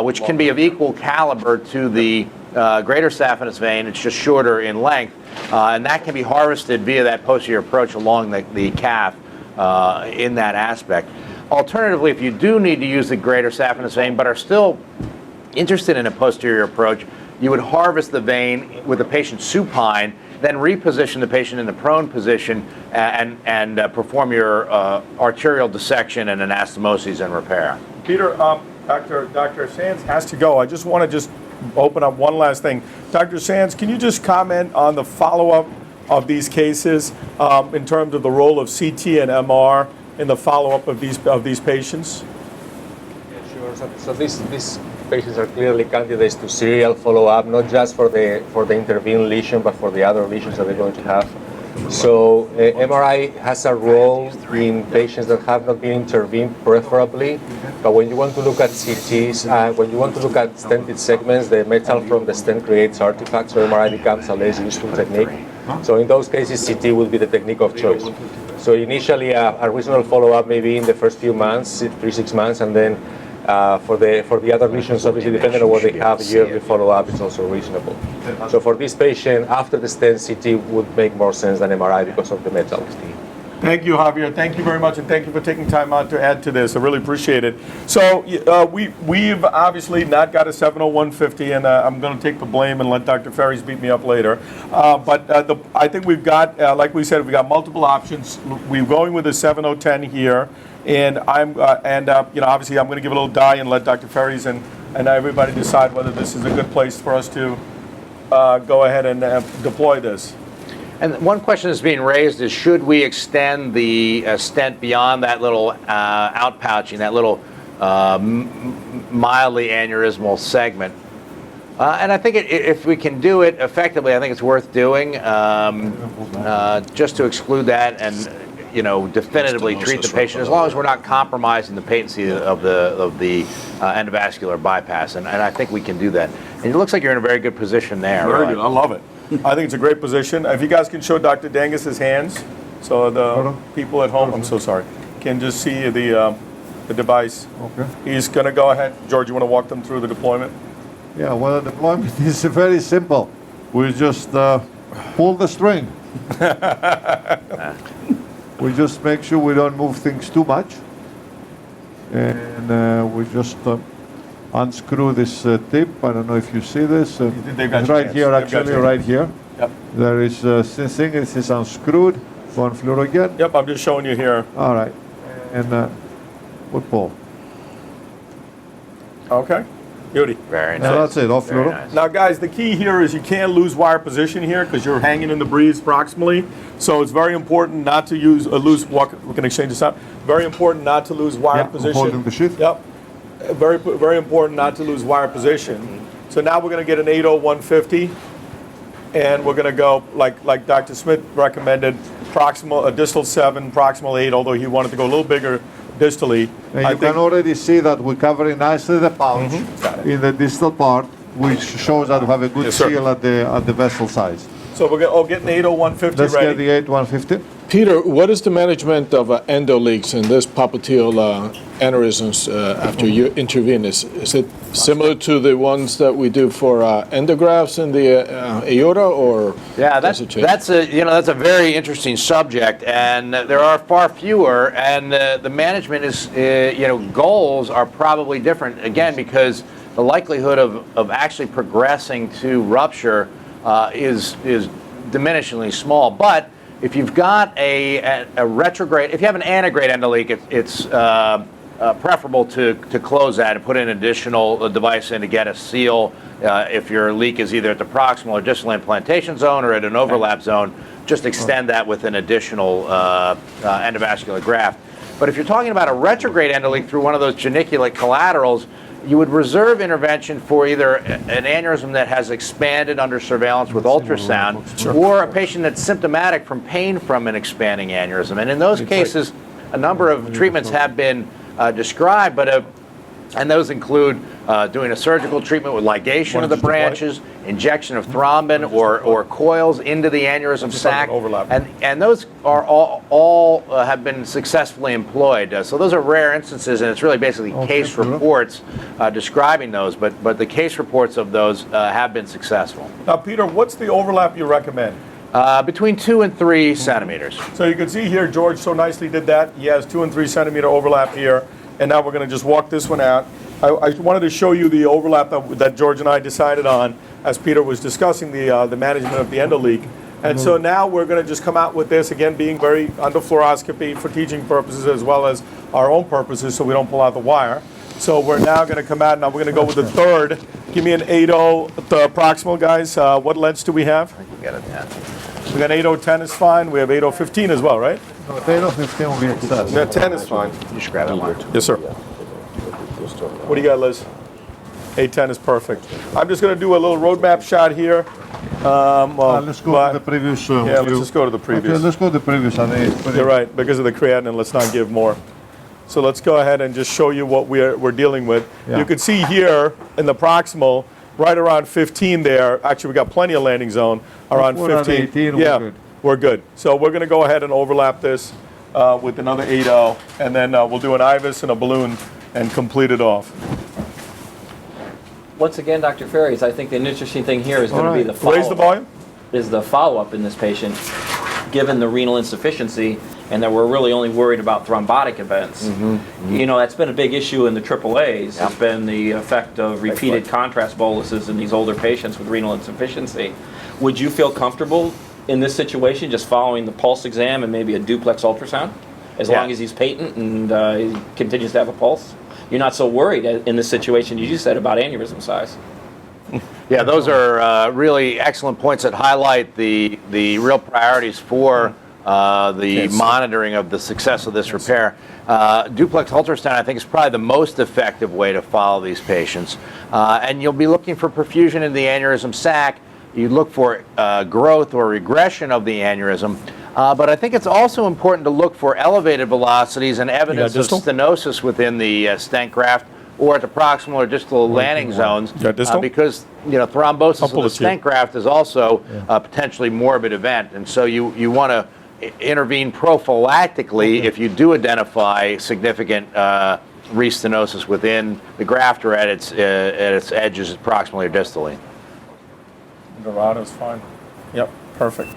which can be of equal caliber to the greater saphenous vein. It's just shorter in length. And that can be harvested via that posterior approach along the calf in that aspect. Alternatively, if you do need to use the greater saphenous vein but are still interested in a posterior approach, you would harvest the vein with the patient supine, then reposition the patient in the prone position and perform your arterial dissection and anastomosis and repair. Peter, Dr. Sands has to go. I just want to open up one last thing. Dr. Sands, can you just comment on the follow-up of these cases in terms of the role of CT and MR in the follow-up of these patients? Yeah, sure. So these patients are clearly candidates to serial follow-up, not just for the intervened lesion, but for the other lesions that they're going to have. So MRI has a role in patients that have not been intervened preferably, but when you want to look at CTs, when you want to look at stented segments, the metal from the stent creates artifacts, so MRI becomes a less useful technique. So in those cases, CT will be the technique of choice. So initially, a reasonable follow-up maybe in the first few months, 3-6 months, and then for the other lesions, obviously depending on what they have, yearly follow-up is also reasonable. So for this patient, after the stent, CT would make more sense than MRI because of the metal. Thank you, Javier. Thank you very much, and thank you for taking time out to add to this. I really appreciate it. So we've obviously not got a 70150, and I'm going to take the blame and let Dr. Ferries beat me up later. But I think we've got, like we said, we've got multiple options. We're going with a 7010 here, and obviously I'm going to give a little dye and let Dr. Ferries and everybody decide whether this is a good place for us to go ahead and deploy this. And one question that's being raised is, should we extend the stent beyond that little outpouching, that little mildly aneurysmal segment? And I think if we can do it effectively, I think it's worth doing, just to exclude that and definitively treat the patient, as long as we're not compromising the patency of the endovascular bypass. And I think we can do that. And it looks like you're in a very good position there. Very right? good. I love it. I think it's a great position. If you guys can show Dr. Dangis's hands, so the people at home, I'm so sorry, can just see the device. Okay. He's going to go ahead. George, you want to walk them through the deployment? Yeah, well, the deployment is very simple. We just pull the string. We just make sure we don't move things too much. And we just unscrew this tip. I don't know if you see this. It's right here, actually, right here. Yep. There is this thing. This is unscrewed. Going through again. Yep, I'm just showing you here. All right. And we pull. Okay. Beauty. Very nice. Now that's it. Off Very fluoro. nice. Now, guys, the key here is you can't lose wire position here because you're hanging in the breeze proximally. So it's very important not to lose. We can exchange this out. Very important not to lose wire Yeah, I'm position. holding the sheath. Yep. Very important not to lose wire position. So now we're going to get an 80150, and we're going to go like Dr. Smith recommended, proximal, distal 7, proximal 8. Although he wanted to go a little bigger distally. And you can already see that we're covering nicely the pouch in the distal part, which shows that we have a good Yes, sir. seal at the vessel size. So we're going to get an 80150 Let's ready. get the 8150. Peter, what is the management of endo leaks in this popliteal aneurysms after you intervene? Is it similar to the ones that we do for endografts in the aorta, or Yeah, does it change? that's a very interesting subject, and there are far fewer. And the management is goals are probably different again because the likelihood of actually progressing to rupture is diminishingly small. But if you've got a retrograde, if you have an antegrade endoleak, it's preferable to close that and put an additional device in to get a seal. If your leak is either at the proximal or distal implantation zone or at an overlap zone, just extend that with an additional endovascular graft. But if you're talking about a retrograde endoleak through one of those geniculate collaterals, you would reserve intervention for either an aneurysm that has expanded under surveillance with ultrasound or a patient that's symptomatic from pain from an expanding aneurysm. And in those cases, a number of treatments have been described, and those include doing a surgical treatment with ligation of the branches, injection of thrombin or coils into the aneurysm sac, and those are all have been successfully employed. So those are rare instances, and it's really basically case reports describing those, but the case reports of those have been successful. Now, Peter, what's the overlap you recommend? Between 2 and 3 centimeters. So you can see here, George so nicely did that. He has 2 and 3 centimeter overlap here. And now we're going to just walk this one out. I wanted to show you the overlap that George and I decided on as Peter was discussing the management of the endoleak. And so now we're going to just come out with this, again, being very under fluoroscopy for teaching purposes as well as our own purposes so we don't pull out the wire. So we're now going to come out, now we're going to go with the third. Give me an 8.0 proximal, guys. What lengths do we have? I think we got a 10. We got 8.010 is fine. We have 8.015 as well, right? No, 8.015 will be excess. Yeah, 10 is fine. You should grab that one. Yes, sir. What do you got, Liz? 810 is perfect. I'm just going to do a little roadmap shot here. Let's go to the previous yeah, let's view. just go to the previous. Okay, let's go to the previous. You're right. Because of the creatinine, let's not give more. So let's go ahead and just show you what we're dealing with. Yeah. You can see here in the proximal, right around 15 there. Actually, we got plenty of landing zone around We're at 15. 18, yeah, we're good. we're good. So we're going to go ahead and overlap this with another 8-0, and then we'll do an IVUS and a balloon and complete it off. Once again, Dr. Ferries, I think the interesting thing here is going to be the follow-up. Raise the volume. Is the follow-up in this patient, given the renal insufficiency, and that we're really only worried about thrombotic events. You know, that's been a big issue in the AAAs. It's been the effect of repeated contrast boluses in these older patients with renal insufficiency. Would you feel comfortable in this situation just following the pulse exam and maybe a duplex ultrasound, as long as he's patent and he continues to have a pulse? You're not so worried in this situation, you just said, about aneurysm size. Yeah, those are really excellent points that highlight the real priorities for the monitoring of the success of this repair. Duplex ultrasound, I think, is probably the most effective way to follow these patients. And you'll be looking for perfusion in the aneurysm sac. You look for growth or regression of the aneurysm. But I think it's also important to look for elevated velocities and evidence of stenosis within the stent graft or at the proximal or distal landing zones, because thrombosis of the stent graft is also a potentially morbid event, and so you want to intervene prophylactically if you do identify significant restenosis within the graft or at its edges, proximally or distally. Dorado's fine. Yep, perfect.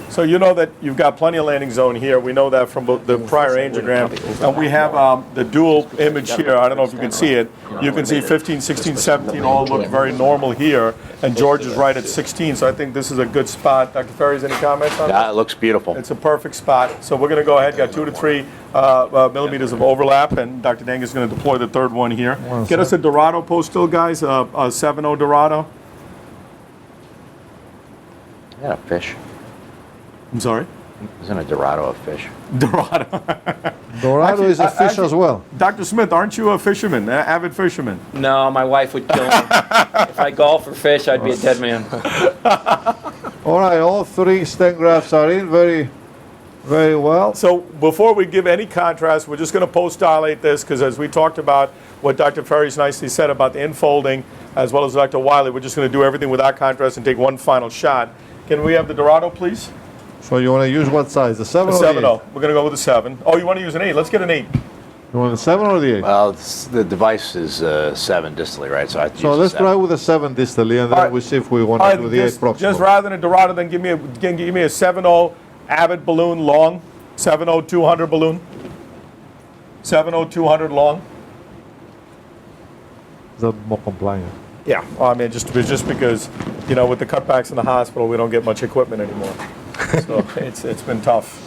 So you know that you've got plenty of landing zone here. We know that from the prior angiogram. And we have the dual image here. I don't know if you can see it. You can see 15, 16, 17 all look very normal here. And George is right at 16. So I think this is a good spot. Dr. Ferries, any comments on that? Yeah, it looks beautiful. It's a perfect spot. So we're going to go ahead. Got 2 to 3 millimeters of overlap. And Dr. Dangus is going to deploy the third one here. Get us a Dorado postal, guys. A 7-0 Dorado. Yeah, fish. I'm sorry? Isn't a Dorado a fish? Dorado. Dorado is a fish as well. Dr. Smith, aren't you a fisherman, an avid fisherman? No, my wife would kill me. If I golf or fish, I'd be a dead man. All right, all 3 stent grafts are in very well. So before we give any contrast, we're just going to post-dilate this because as we talked about what Dr. Ferries nicely said about the infolding, as well as Dr. Wiley, we're just going to do everything without contrast and take one final shot. Can we have the Dorado, please? So you want to use what size? The 7 or the 8? 7-0. We're going to go with the 7. Oh, you want to use an 8? Let's get an 8. You want the 7 or the 8? Well, the device is 7 distally, right? So let's try with the 7 distally, and then we'll see if we want to do the 8 proximal. Just rather than a Dorado, then give me a 7-0 Avid balloon long. 7-0 200 balloon. 7-0 200 long. Is that more compliant? Yeah, well, I mean, just because, with the cutbacks in the hospital, we don't get much equipment anymore. So it's been tough.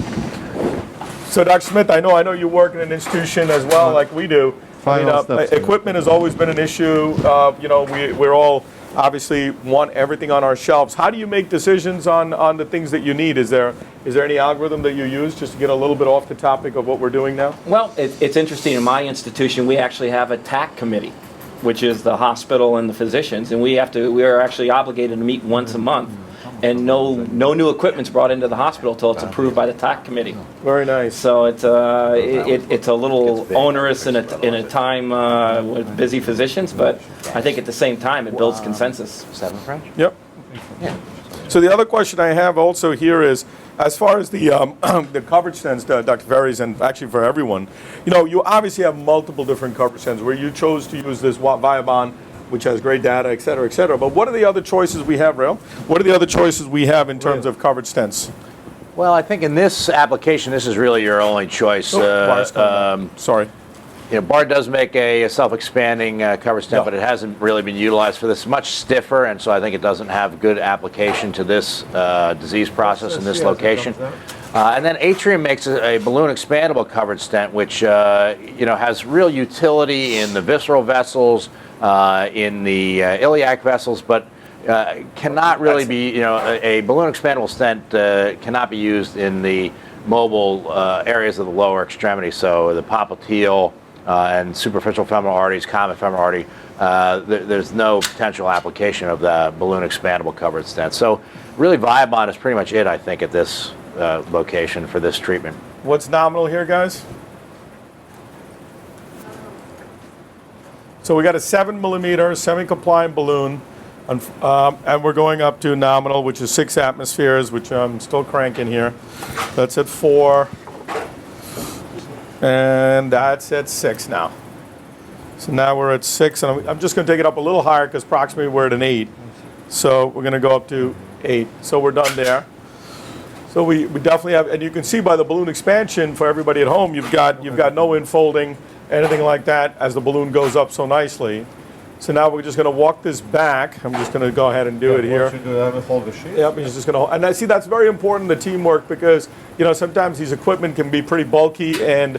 So, Dr. Smith, I know you work in an institution as well, like we do. Equipment has always been an issue. We're all obviously want everything on our shelves. How do you make decisions on the things that you need? Is there any algorithm that you use just to get a little bit off the topic of what we're doing now? Well, it's interesting. In my institution, we actually have a TAC committee, which is the hospital and the physicians, and we are actually obligated to meet once a month, and no new equipment's brought into the hospital until it's approved by the TAC committee. Very nice. So it's a little onerous in a time with busy physicians, but I think at the same time it builds consensus. 7 French? Yep. Yeah. So the other question I have also here is, as far as the coverage stents, Dr. Ferries, and actually for everyone, you obviously have multiple different coverage stents where you chose to use this Viabon, which has great data, et cetera, et cetera. But what are the other choices we have, Rail? What are the other choices we have in terms of coverage stents? Well, I think in this application, this is really your only choice. Sorry. Bard does make a self-expanding coverage stent, but it hasn't really been utilized for this. It's much stiffer, and so I think it doesn't have good application to this disease process in this location. And then Atrium makes a balloon expandable coverage stent, which has real utility in the visceral vessels, in the iliac vessels, but cannot really be, a balloon expandable stent cannot be used in the mobile areas of the lower extremity, so the popliteal and superficial femoral arteries, common femoral artery. There's no potential application of the balloon expandable covered stent. So really Viabon is pretty much it, I think, at this location for this treatment. What's nominal here, guys? So we got a 7 millimeter semi-compliant balloon And we're going up to nominal, which is 6 atmospheres, which I'm still cranking here. That's at 4. And that's at 6 now. So now we're at 6, and I'm just going to take it up a little higher because approximately we're at an 8. So we're going to go up to 8. So we're done there. So we definitely have, and you can see by the balloon expansion for everybody at home, you've got no infolding, anything like that, as the balloon goes up so nicely. So now we're just going to walk this back. I'm just going to go ahead and do it here. Once you do that, hold the sheet. Yep, he's just going to, and I see that's very important, the teamwork, because sometimes these equipment can be pretty bulky, and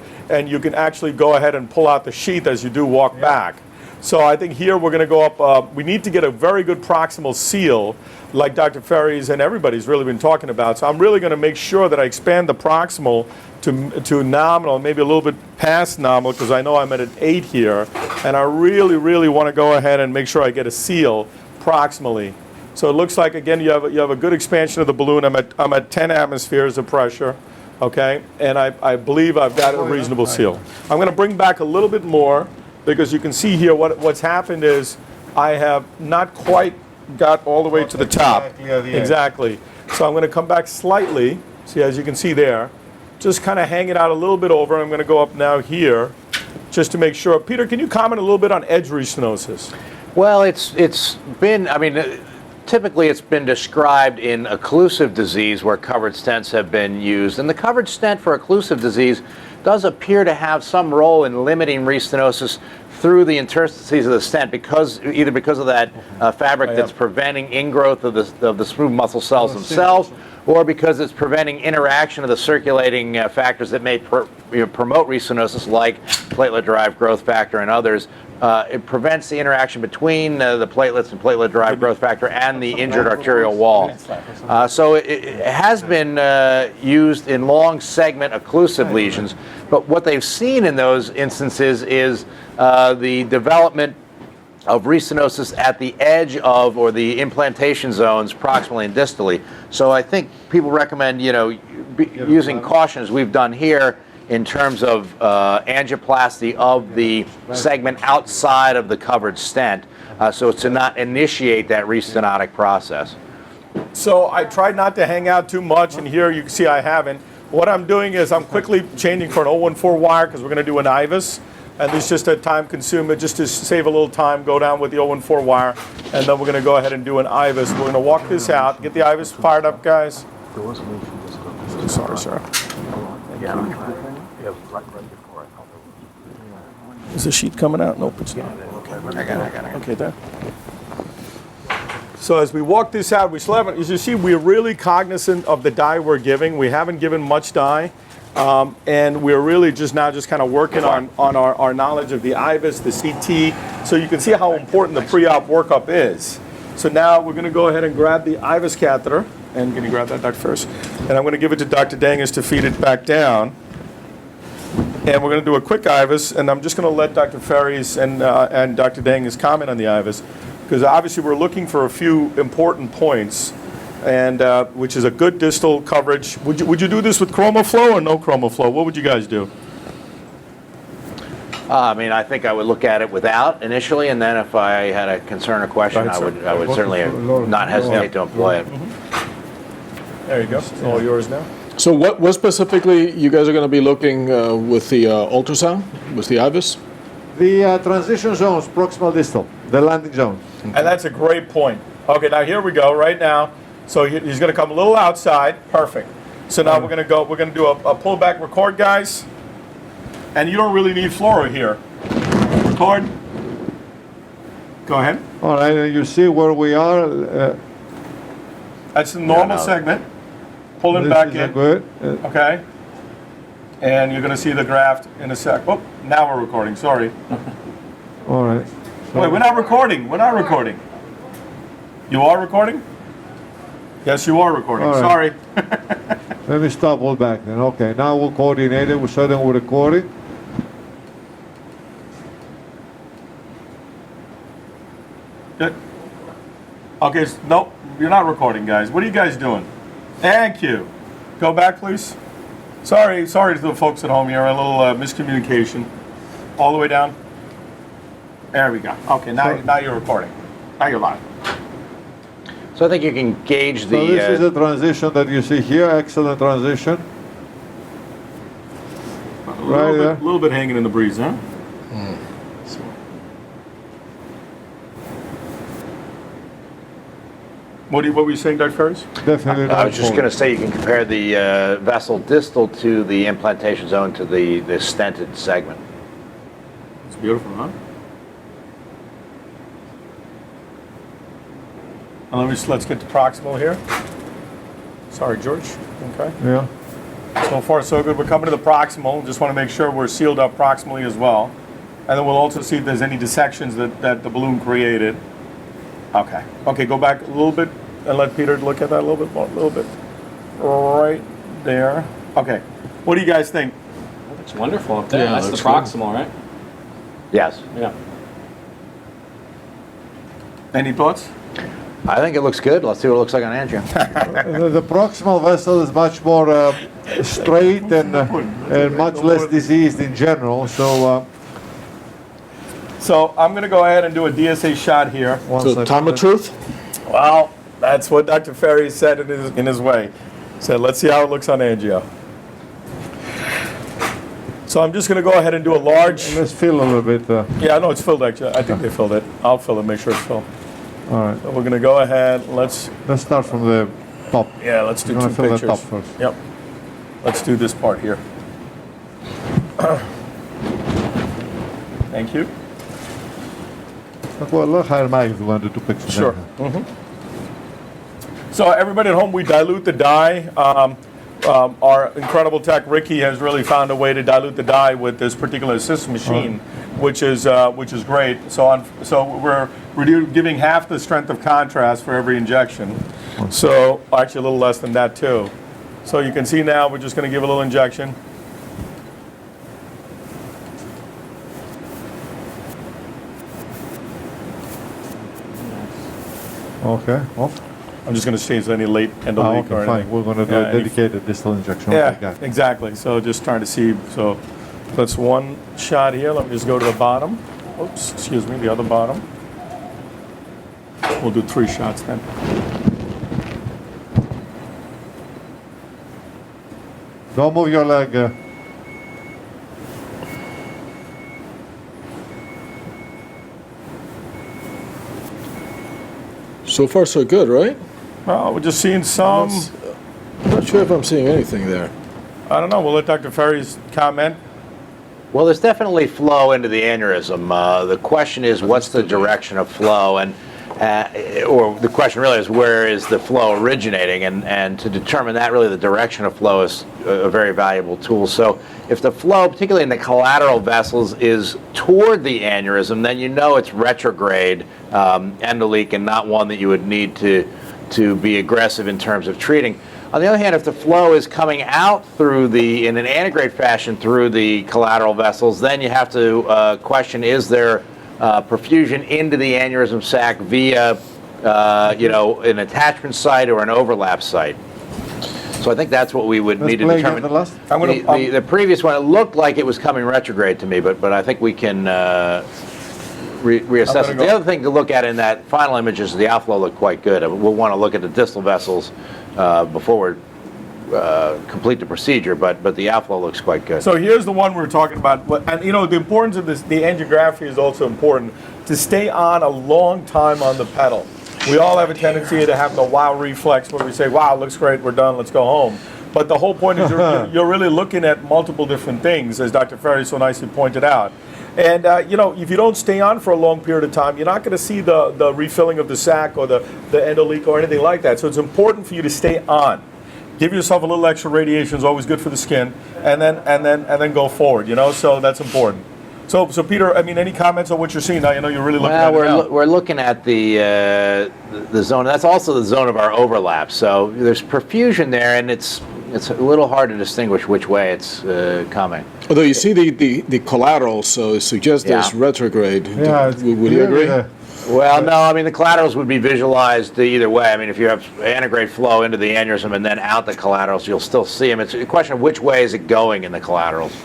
you can actually go ahead and pull out the sheath as you do walk back. So I think here we're going to go up. We need to get a very good proximal seal, like Dr. Ferries and everybody's really been talking about. So I'm really going to make sure that I expand the proximal to nominal, maybe a little bit past nominal, because I know I'm at an 8 here, and I really, really want to go ahead and make sure I get a seal proximally. So it looks like, again, you have a good expansion of the balloon. I'm at 10 atmospheres of pressure, okay, and I believe I've got a reasonable seal. I'm going to bring back a little bit more, because you can see here what's happened is I have not quite got all the way to the top. Exactly. So I'm going to come back slightly. See, as you can see there, just kind of hang it out a little bit over. I'm going to go up now here, just to make sure. Peter, can you comment a little bit on edge restenosis? Well, it's been, typically it's been described in occlusive disease where covered stents have been used. And the covered stent for occlusive disease does appear to have some role in limiting restenosis through the interstices of the stent, either because of that fabric that's preventing ingrowth of the smooth muscle cells themselves, or because it's preventing interaction of the circulating factors that may promote restenosis, like platelet-derived growth factor and others. It prevents the interaction between the platelets and platelet-derived growth factor and the injured arterial wall. So it has been used in long segment occlusive lesions, but what they've seen in those instances is the development of restenosis at the edge of, or the implantation zones proximally and distally. So I think people recommend, using caution, as we've done here, in terms of angioplasty of the segment outside of the covered stent, so as to not initiate that restenotic process. So I tried not to hang out too much, and here you can see I haven't. What I'm doing is I'm quickly changing for an 014 wire, because we're going to do an IVUS, and this is just a time consumer, just to save a little time, go down with the 014 wire, and then we're going to go ahead and do an IVUS. We're going to walk this out, get the IVUS fired up, guys. Sorry, sir. Is the sheet coming out? Nope, it's not. Okay, I got it. Okay, there. So as we walk this out, we still haven't, as you see, we're really cognizant of the dye we're giving. We haven't given much dye. And we're really just kind of working on our knowledge of the IVUS, the CT, so you can see how important the pre-op workup is. So now we're going to go ahead and grab the IVUS catheter, and can you grab that, Dr. First? And I'm going to give it to Dr. Dangus to feed it back down. And we're going to do a quick IVUS, and I'm just going to let Dr. Ferries and Dr. Dangus comment on the IVUS, because obviously we're looking for a few important points, and which is a good distal coverage. Would you do this with ChromaFlow or no ChromaFlow? What would you guys do? I think I would look at it without initially, and then if I had a concern or question, I would certainly not hesitate to employ it. There you go. It's all yours now. So what specifically you guys are going to be looking with the ultrasound, with the IVUS? The transition zones, proximal distal, the landing zone. And that's a great point. Okay, now here we go, right now. So he's going to come a little outside. Perfect. So now we're going to do a pull back record, guys. And you don't really need fluoro here. Record. Go ahead. All right, and you see where we are. That's the normal segment. Pull him back in. Good. Okay. And you're going to see the graft in a sec. Oh, now we're recording. Sorry. All right. So Wait, we're not recording. We're not recording. You are recording? Yes, you are recording. All Sorry. right. Let me stop all back then. Okay, now we'll coordinate it. We're starting with recording. Good. Okay, nope, you're not recording, guys. What are you guys doing? Thank you. Go back, please. Sorry to the folks at home here. A little miscommunication. All the way down. There we go. Okay, now you're recording. Now you're live. So I think you can gauge the. So this is a transition that you see here. Excellent transition. Right there. A little bit hanging in the breeze, huh? What were you saying, Dr. Ferris? Definitely. I was just going to say you can compare the vessel distal to the implantation zone to the stented segment. It's beautiful, huh? And let's get to proximal here. Sorry, George. Okay. Yeah. So far, so good. We're coming to the proximal. Just want to make sure we're sealed up proximally as well. And then we'll also see if there's any dissections that the balloon created. Okay. Okay, go back a little bit and let Peter look at that a little bit more. A little bit. Right there. Okay. What do you guys think? That looks wonderful up there. Yeah, That's the looks proximal, right? Yes. Yeah. Any thoughts? I think it looks good. Let's see what it looks like on angio. The proximal vessel is much more straight and much less diseased in general. So So I'm going to go ahead and do a DSA shot here. So time of truth? Well, that's what Dr. Ferry said in his way. Said, let's see how it looks on angio. So I'm just going to go ahead and do a large. let's fill a little bit. Yeah, no, it's filled actually. I think they filled it. I'll fill it, make sure it's filled. All right. So we're going to go ahead. Let's start from the top. Yeah, let's do You two want to fill pictures. the top first. Yep. Let's do this part here. Thank you. Well, a little higher mic if you want to do pictures. Sure. So everybody at home, we dilute the dye. Our incredible tech, Ricky, has really found a way to dilute the dye with this particular assist machine, which is great. So we're giving half the strength of contrast for every injection. So actually a little less than that too. So you can see now we're just going to give a little injection. Okay. Off. I'm just going to change any late end of leak Okay, or fine. anything. We're going to do Yeah, a dedicated distal injection. Yeah, Okay, got it. exactly. So just trying to see. So that's one shot here. Let me just go to the bottom. Oops, excuse me, the other bottom. We'll do 3 shots then. Don't move your leg. So far, so good, right? Well, we're just seeing some. I'm not sure if I'm seeing anything there. I don't know. We'll let Dr. Ferry's comment. Well, there's definitely flow into the aneurysm. The question is, what's the direction of flow? And or the question really is, where is the flow originating? And to determine that, really, the direction of flow is a very valuable tool. So if the flow, particularly in the collateral vessels, is toward the aneurysm, then you know it's retrograde endoleak and not one that you would need to be aggressive in terms of treating. On the other hand, if the flow is coming out in an antegrade fashion through the collateral vessels, then you have to question, is there perfusion into the aneurysm sac via, an attachment site or an overlap site? So I think that's what we would need to determine. The previous one, it looked like it was coming retrograde to me, but I think we can reassess it. The other thing to look at in that final image is the outflow looked quite good. We'll want to look at the distal vessels before we complete the procedure, but the outflow looks quite good. So here's the one we're talking about. And the importance of this, the angiography is also important, to stay on a long time on the pedal. We all have a tendency to have the wow reflex where we say, wow, looks great, we're done, let's go home. But the whole point is you're really looking at multiple different things, as Dr. Ferry so nicely pointed out. And if you don't stay on for a long period of time, you're not going to see the refilling of the sac or the endoleak or anything like that. So it's important for you to stay on. Give yourself a little extra radiation is always good for the skin, and then go forward. So that's important. So Peter, I mean, any comments on what you're seeing now? You're really looking at it now. We're looking at the zone. That's also the zone of our overlap. So there's perfusion there, and it's a little hard to distinguish which way it's coming. Although you see the collateral, so it suggests there's retrograde. Yeah, Would you agree? Well, no, I mean, the collaterals would be visualized either way. I mean, if you have antegrade flow into the aneurysm and then out the collaterals, you'll still see them. It's a question of which way is it going in the collaterals.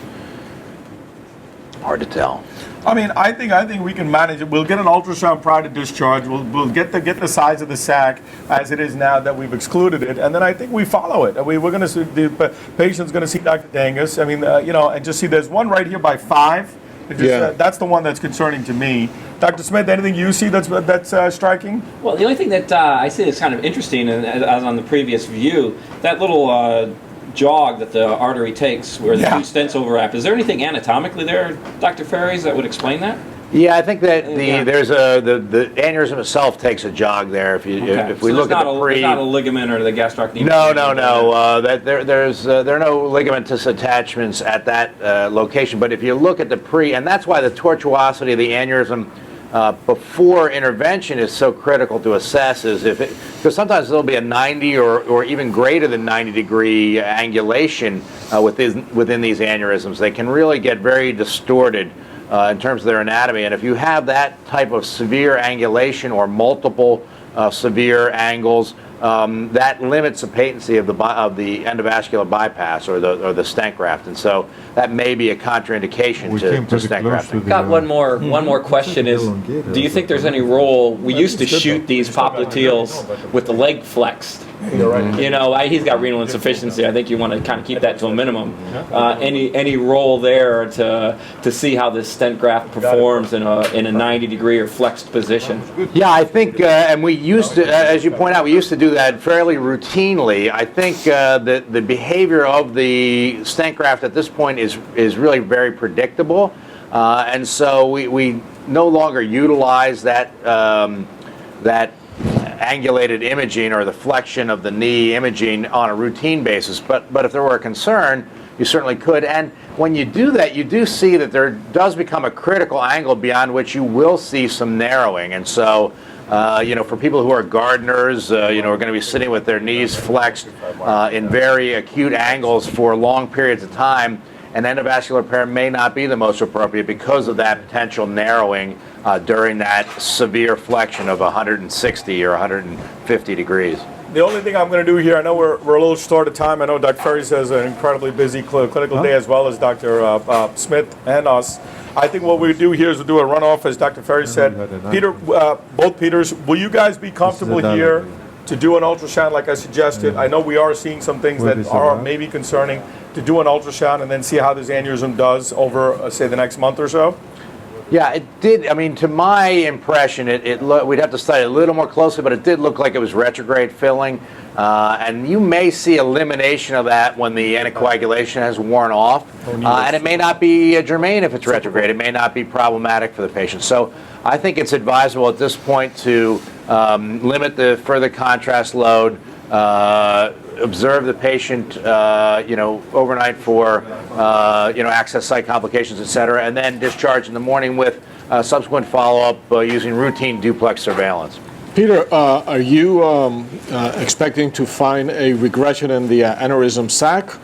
Hard to tell. I mean, I think we can manage it. We'll get an ultrasound prior to discharge. We'll get the size of the sac as it is now that we've excluded it, and then I think we follow it. We're going to see the patient's going to see Dr. Dangus. I mean, and just see there's one right here by 5. That's the one that's concerning to me. Dr. Smith, anything you see that's striking? Well, the only thing that I see that's kind of interesting, and as on the previous view, that little jog that the artery takes where the two stents overlap. Is there anything anatomically there, Dr. Ferries, that would explain that? Yeah, I think that the aneurysm itself takes a jog there. If we look at the pre, it's not a ligament or the gastrocnemius. No. There are no ligamentous attachments at that location. But if you look at the pre, and that's why the tortuosity of the aneurysm before intervention is so critical to assess, is because sometimes there'll be a 90 or even greater than 90 degree angulation within these aneurysms. They can really get very distorted in terms of their anatomy, and if you have that type of severe angulation or multiple severe angles, that limits the patency of the endovascular bypass or the stent graft, and so that may be a contraindication to stent grafting. Got one more question is, do you think there's any role? We used to shoot these popliteals with the leg flexed. You know, he's got renal insufficiency. I think you want to kind of keep that to a minimum. Any role there to see how this stent graft performs in a 90 degree or flexed position? Yeah, I think, and we used to, as you point out, we used to do that fairly routinely. I think the behavior of the stent graft at this point is really very predictable, and so we no longer utilize that angulated imaging or the flexion of the knee imaging on a routine basis. But if there were a concern, you certainly could. And when you do that, you do see that there does become a critical angle beyond which you will see some narrowing. And so, for people who are gardeners, are going to be sitting with their knees flexed in very acute angles for long periods of time, an endovascular repair may not be the most appropriate because of that potential narrowing during that severe flexion of 160 or 150 degrees. The only thing I'm going to do here, I know we're a little short of time. I know Dr. Ferries has an incredibly busy clinical day, as well as Dr. Smith and us. I think what we do here is we'll do a runoff, as Dr. Ferries said. Peter, both Peters, will you guys be comfortable here to do an ultrasound like I suggested? I know we are seeing some things that are maybe concerning, to do an ultrasound and then see how this aneurysm does over, say, the next month or so? Yeah, it did. I mean, to my impression, we'd have to study it a little more closely, but it did look like it was retrograde filling. And you may see elimination of that when the anticoagulation has worn off. And it may not be germane if it's retrograde. It may not be problematic for the patient. So I think it's advisable at this point to limit the further contrast load, observe the patient, overnight for, access site complications, et cetera, and then discharge in the morning with subsequent follow-up using routine duplex surveillance. Peter, are you expecting to find a regression in the aneurysm sac?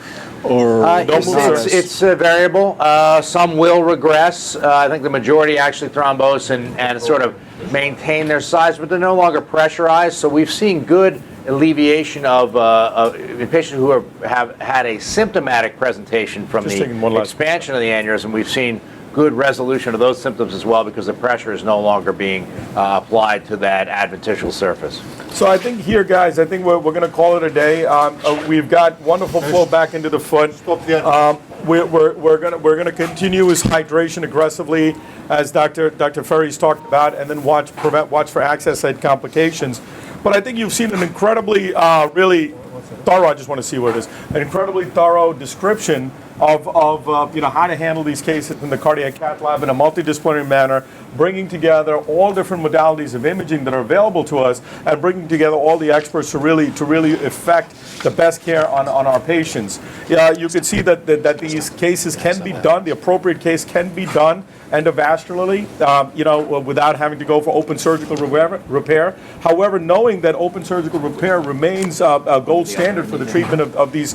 Or it's variable. Some will regress. I think the majority actually thrombose and sort of maintain their size, but they're no longer pressurized. So we've seen good alleviation of in patients who have had a symptomatic presentation from the expansion of the aneurysm. We've seen good resolution of those symptoms as well, because the pressure is no longer being applied to that adventitial surface. So I think here, guys, I think we're going to call it a day. We've got wonderful flow back into the foot. We're going to continue his hydration aggressively, as Dr. Ferries talked about, and then watch for access site complications. But I think you've seen an incredibly, really thorough, I just want to see what it is, an incredibly thorough description of how to handle these cases in the cardiac cath lab in a multidisciplinary manner, bringing together all different modalities of imaging that are available to us, and bringing together all the experts to really effect the best care on our patients. You can see that these cases can be done, the appropriate case can be done endovascularly, without having to go for open surgical repair. However, knowing that open surgical repair remains a gold standard for the treatment of these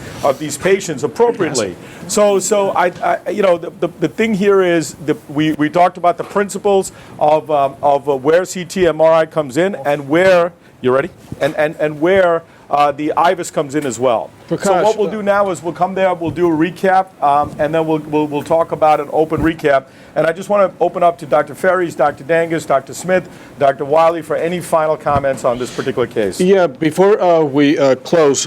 patients appropriately. So the thing here is we talked about the principles of where CT MRI comes in, and where you ready, and where the IVUS comes in as well. So Prakash, what we'll do now is we'll come there, we'll do a recap, and then we'll talk about an open recap. And I just want to open up to Dr. Ferries, Dr. Dangus, Dr. Smith, Dr. Wiley for any final comments on this particular case. Yeah, before we close,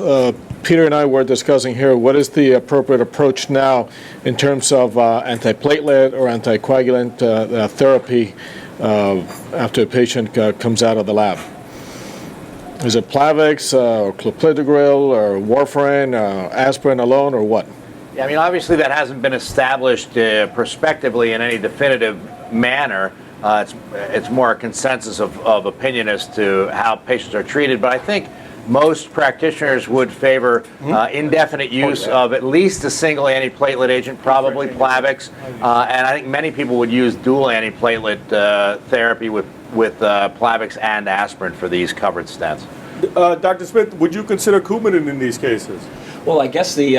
Peter and I were discussing here what is the appropriate approach now in terms of antiplatelet or anticoagulant therapy after a patient comes out of the lab. Is it Plavix or clopidogrel or warfarin, aspirin alone, or what? Yeah, I mean, obviously that hasn't been established prospectively in any definitive manner. It's more a consensus of opinion as to how patients are treated. But I think most practitioners would favor indefinite use of at least a single antiplatelet agent, probably Plavix. And I think many people would use dual antiplatelet therapy with Plavix and aspirin for these covered stents. Dr. Smith, would you consider Coumadin in these cases? Well, I guess the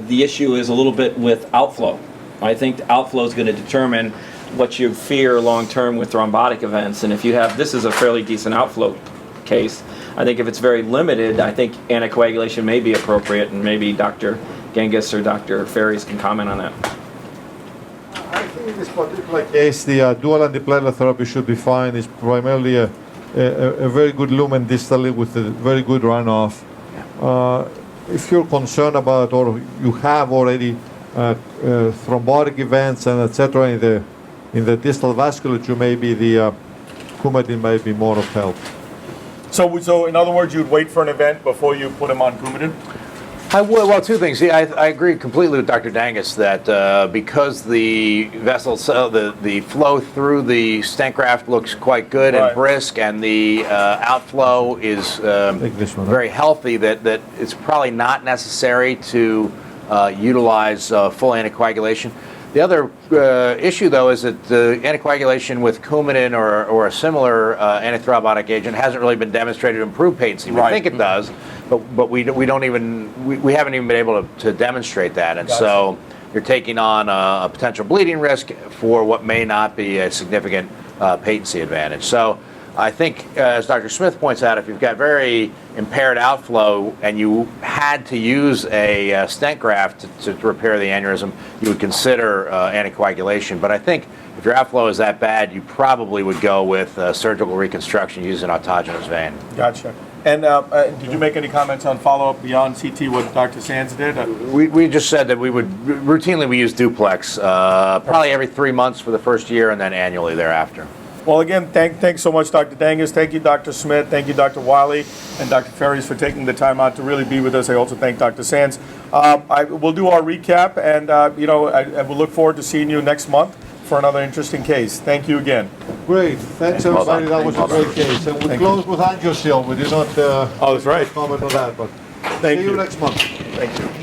issue is a little bit with outflow. I think the outflow is going to determine what you fear long term with thrombotic events. And if you have, this is a fairly decent outflow case. I think if it's very limited, I think anticoagulation may be appropriate, and maybe Dr. Genghis or Dr. Ferries can comment on that. I think in this particular case, the dual antiplatelet therapy should be fine. It's primarily a very good lumen distally with a very good runoff. If you're concerned about, or you have already thrombotic events and etc. in the distal vasculature, maybe the Coumadin may be more of help. So in other words, you'd wait for an event before you put him on Coumadin? I would, well, two things. I agree completely with Dr. Dangus that because the vessel, the flow through the stent graft looks quite good and brisk, and the outflow is very healthy, that it's probably not necessary to utilize full anticoagulation. The other issue, though, is that the anticoagulation with Coumadin or a similar antithrombotic agent hasn't really been demonstrated to improve patency. We think it does, but we haven't even been able to demonstrate that, and so you're taking on a potential bleeding risk for what may not be a significant patency advantage. So I think, as Dr. Smith points out, if you've got very impaired outflow and you had to use a stent graft to repair the aneurysm, you would consider anticoagulation. But I think if your outflow is that bad, you probably would go with surgical reconstruction using an autogenous vein. Gotcha. And did you make any comments on follow-up beyond CT, what Dr. Sands did? We just said that we would routinely use duplex, probably every 3 months for the first year and then annually thereafter. Well, again, thanks so much, Dr. Dangus. Thank you, Dr. Smith. Thank you, Dr. Wiley, and Dr. Ferries for taking the time out to really be with us. I also thank Dr. Sands. We'll do our recap, and I will look forward to seeing you next month for another interesting case. Thank you again. Great. Thanks, everybody. That was a great case. And we closed with angiosyl. We did not that's right. comment on that, but Thank see you you next month. Thank you.